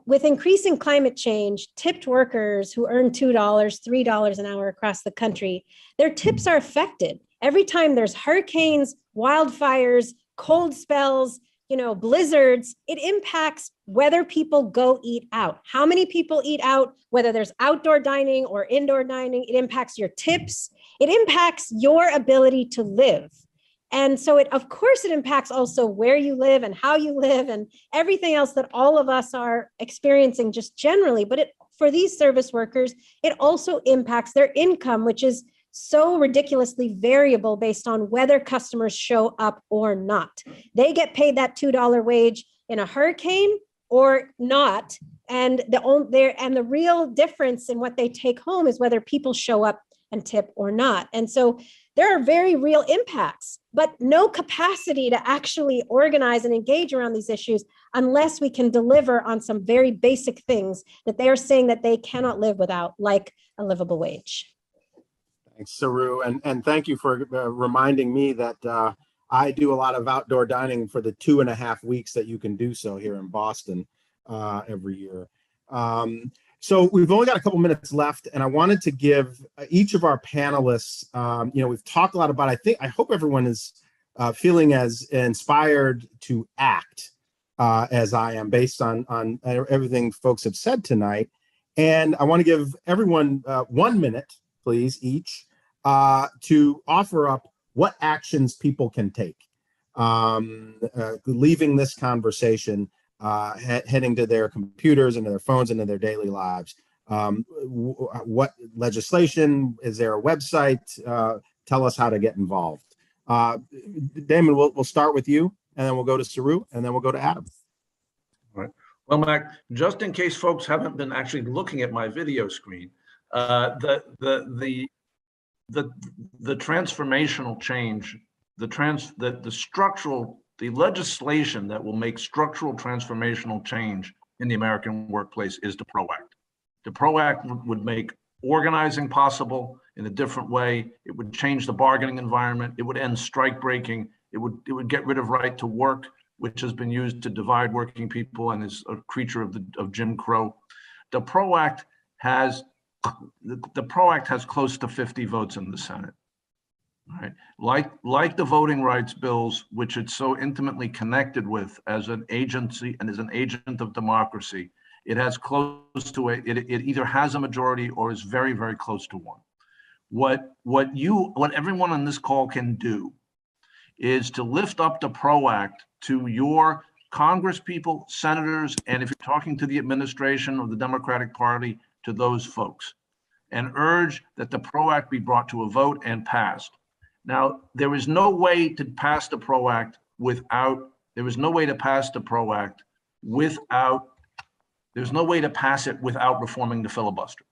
With increasing climate change, tipped workers who earn $2, $3 an hour across the country, their tips are affected. Every time there's hurricanes, wildfires, cold spells, blizzards, it impacts whether people go eat out. How many people eat out, whether there's outdoor dining or indoor dining, it impacts your tips. It impacts your ability to live. And so of course it impacts also where you live and how you live and everything else that all of us are experiencing just generally. But for these service workers, it also impacts their income, which is so ridiculously variable based on whether customers show up or not. They get paid that $2 wage in a hurricane or not. And the real difference in what they take home is whether people show up and tip or not. And so there are very real impacts, but no capacity to actually organize and engage around these issues unless we can deliver on some very basic things that they are saying that they cannot live without, like a livable wage. Thanks, Saru. And thank you for reminding me that I do a lot of outdoor dining for the 2.5 weeks that you can do so here in Boston every year. So we've only got a couple minutes left, and I wanted to give each of our panelists, we've talked a lot about, I hope everyone is feeling as inspired to act as I am based on everything folks have said tonight. And I want to give everyone 1 minute, please, each, to offer up what actions people can take, leaving this conversation, heading to their computers and to their phones and to their daily lives. What legislation? Is there a website? Tell us how to get involved. Damon, we'll start with you, and then we'll go to Saru, and then we'll go to Adam. All right. Well, Mac, just in case folks haven't been actually looking at my video screen, the transformational change, the legislation that will make structural transformational change in the American workplace is the PRO Act. The PRO Act would make organizing possible in a different way. It would change the bargaining environment. It would end strike breaking. It would get rid of right to work, which has been used to divide working people and is a creature of Jim Crow. The PRO Act has close to 50 votes in the Senate. Right. Like the voting rights bills, which it's so intimately connected with as an agency and as an agent of democracy, it has close to it either has a majority or is very, very close to one. What everyone on this call can do is to lift up the PRO Act to your Congress people, senators, and if you're talking to the administration of the Democratic Party, to those folks, and urge that the PRO Act be brought to a vote and passed. Now, there is no way to pass the PRO Act without, there's no way to pass it without reforming the filibuster.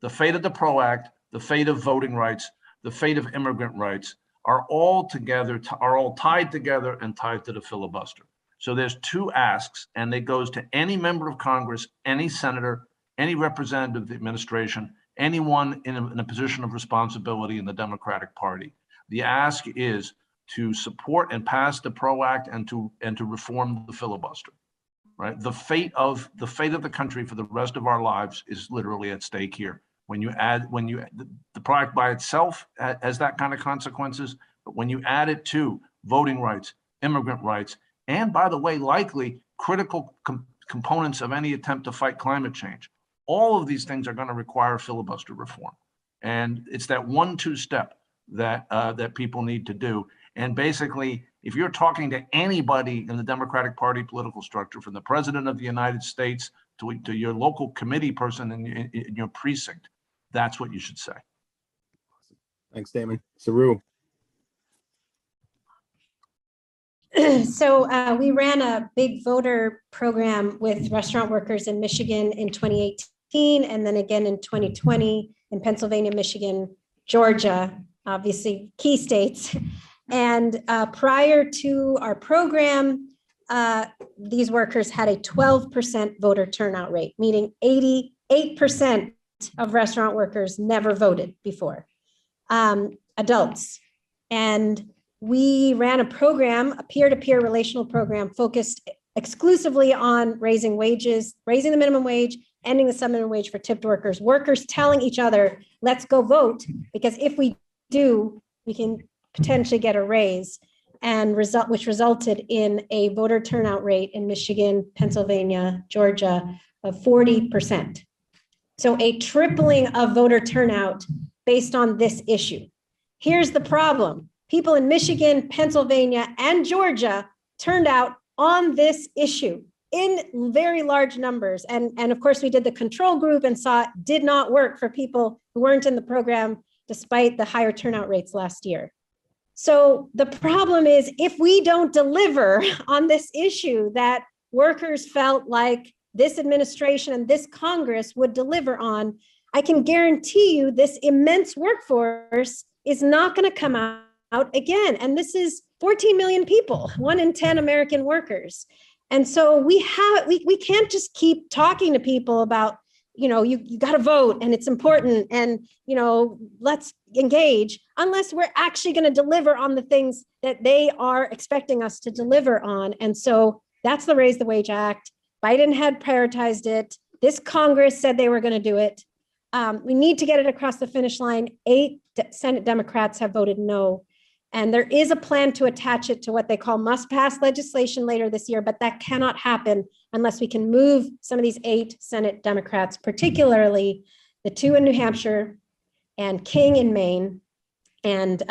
The fate of the PRO Act, the fate of voting rights, the fate of immigrant rights are all tied together and tied to the filibuster. So there's two asks, and it goes to any member of Congress, any senator, any representative of the administration, anyone in a position of responsibility in the Democratic Party. The ask is to support and pass the PRO Act and to reform the filibuster. Right, the fate of the country for the rest of our lives is literally at stake here. The PRO Act by itself has that kind of consequences, but when you add it to voting rights, immigrant rights, and by the way, likely critical components of any attempt to fight climate change, all of these things are going to require filibuster reform, and it's that 1-2 step that people need to do. And basically, if you're talking to anybody in the Democratic Party political structure, from the President of the United States to your local committee person in your precinct, that's what you should say. Thanks, Damon. Saru. So we ran a big voter program with restaurant workers in Michigan in 2018, and then again in 2020 in Pennsylvania, Michigan, Georgia, obviously key states. And prior to our program, these workers had a 12% voter turnout rate, meaning 88% of restaurant workers never voted before, adults. And we ran a program, a peer-to-peer relational program focused exclusively on raising wages, raising the minimum wage, ending the sub-minimum wage for tipped workers, workers telling each other, let's go vote, because if we do, we can potentially get a raise, and which resulted in a voter turnout rate in Michigan, Pennsylvania, Georgia of 40%. So a tripling of voter turnout based on this issue. Here's the problem. People in Michigan, Pennsylvania, and Georgia turned out on this issue in very large numbers. And of course, we did the control group and saw it did not work for people who weren't in the program despite the higher turnout rates last year. So the problem is, if we don't deliver on this issue that workers felt like this administration and this Congress would deliver on, I can guarantee you this immense workforce is not going to come out again. And this is 14 million people, 1 in 10 American workers. And so we can't just keep talking to people about, you got to vote and it's important and, let's engage, unless we're actually going to deliver on the things that they are expecting us to deliver on. And so that's the Raise the Wage Act. Biden had prioritized it. This Congress said they were going to do it. We need to get it across the finish line. 8 Senate Democrats have voted no. And there is a plan to attach it to what they call must-pass legislation later this year, but that cannot happen unless we can move some of these 8 Senate Democrats, particularly the 2 in New Hampshire and King in Maine. And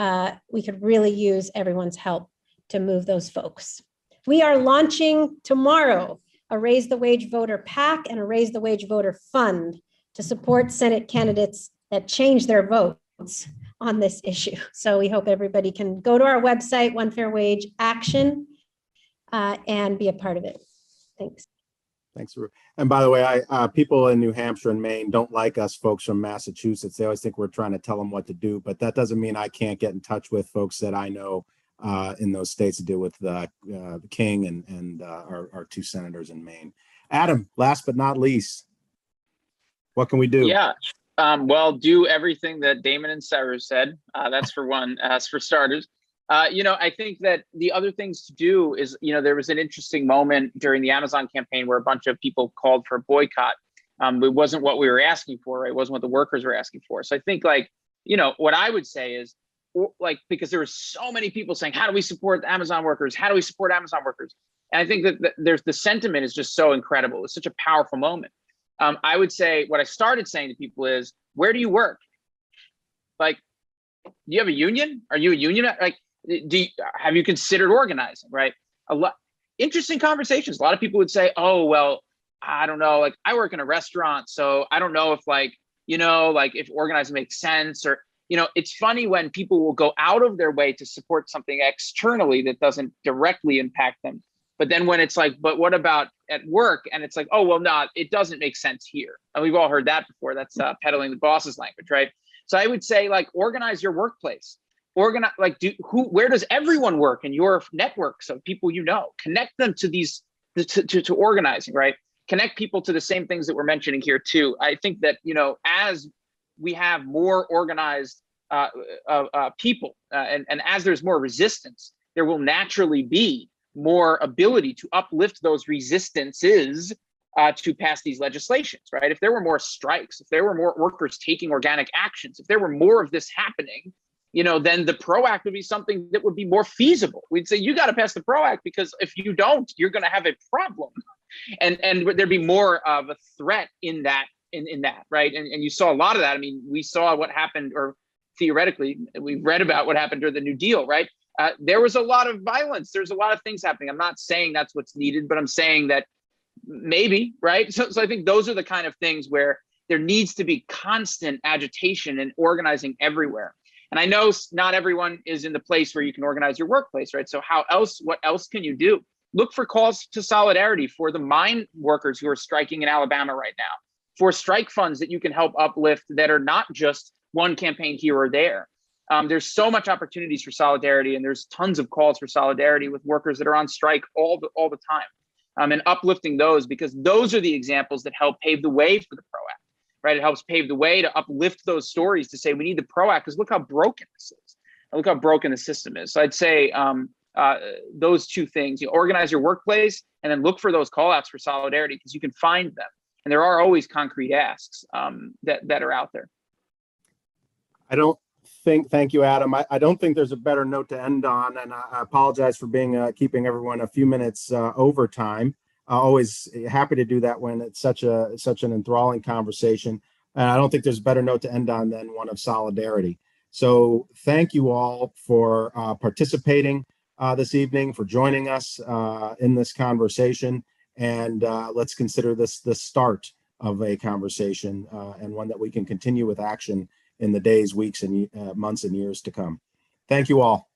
we could really use everyone's help to move those folks. We are launching tomorrow a Raise the Wage Voter PAC and a Raise the Wage Voter Fund to support Senate candidates that change their votes on this issue. So we hope everybody can go to our website, One Fair Wage Action, and be a part of it. Thanks. Thanks, Saru. And by the way, people in New Hampshire and Maine don't like us folks from Massachusetts. They always think we're trying to tell them what to do, but that doesn't mean I can't get in touch with folks that I know in those states to deal with the King and our 2 senators in Maine. Adam, last but not least, what can we do? Yeah. Well, do everything that Damon and Saru said. That's for one, as for starters. I think that the other things to do is, there was an interesting moment during the Amazon campaign where a bunch of people called for a boycott. It wasn't what we were asking for, right? It wasn't what the workers were asking for. So I think what I would say is, like, because there were so many people saying, how do we support Amazon workers? How do we support Amazon workers? And I think that there's the sentiment is just so incredible. It's such a powerful moment. I would say what I started saying to people is, where do you work? Like, do you have a union? Are you a union? Like, have you considered organizing, right? A lot interesting conversations. A lot of people would say, oh, well, I don't know, like I work in a restaurant, so I don't know if like, like if organizing makes sense, or, it's funny when people will go out of their way to support something externally that doesn't directly impact them. But then when it's like, but what about at work? And it's like, oh, well, no, it doesn't make sense here. And we've all heard that before. That's peddling the boss's language, right? So I would say, like, organize your workplace. Organize, like, where does everyone work in your networks of people Connect them to these, to organizing, right? Connect people to the same things that we're mentioning here too. I think that, as we have more organized people and as there's more resistance, there will naturally be more ability to uplift those resistances to pass these legislations, right? If there were more strikes, if there were more workers taking organic actions, if there were more of this happening, then the PRO Act would be something that would be more feasible. We'd say, you got to pass the PRO Act, because if you don't, you're going to have a problem. And there'd be more of a threat in that, right? And you saw a lot of that. I mean, we saw what happened, or theoretically, we've read about what happened during the New Deal, right? There was a lot of violence. There's a lot of things happening. I'm not saying that's what's needed, but I'm saying that maybe, right? So I think those are the kind of things where there needs to be constant agitation and organizing everywhere. And I know not everyone is in the place where you can organize your workplace, right? So what else can you do? Look for calls to solidarity for the mine workers who are striking in Alabama right now, for strike funds that you can help uplift that are not just one campaign here or there. There's so much opportunities for solidarity, and there's tons of calls for solidarity with workers that are on strike all the time, and uplifting those, because those are the examples that help pave the way for the PRO Act, right? It helps pave the way to uplift those stories to say we need the PRO Act because look how broken this is, and look how broken the system is. So I'd say those two things: you organize your workplace, and then look for those call outs for solidarity, because you can find them, and there are always concrete asks that are out there. Thank you, Adam. I don't think there's a better note to end on, and I apologize for keeping everyone a few minutes over time. Always happy to do that when it's such an enthralling conversation. And I don't think there's a better note to end on than one of solidarity. So thank you all for participating this evening, for joining us in this conversation. And let's consider this the start of a conversation, and one that we can continue with action in the days, weeks, and months and years to come. Thank you all.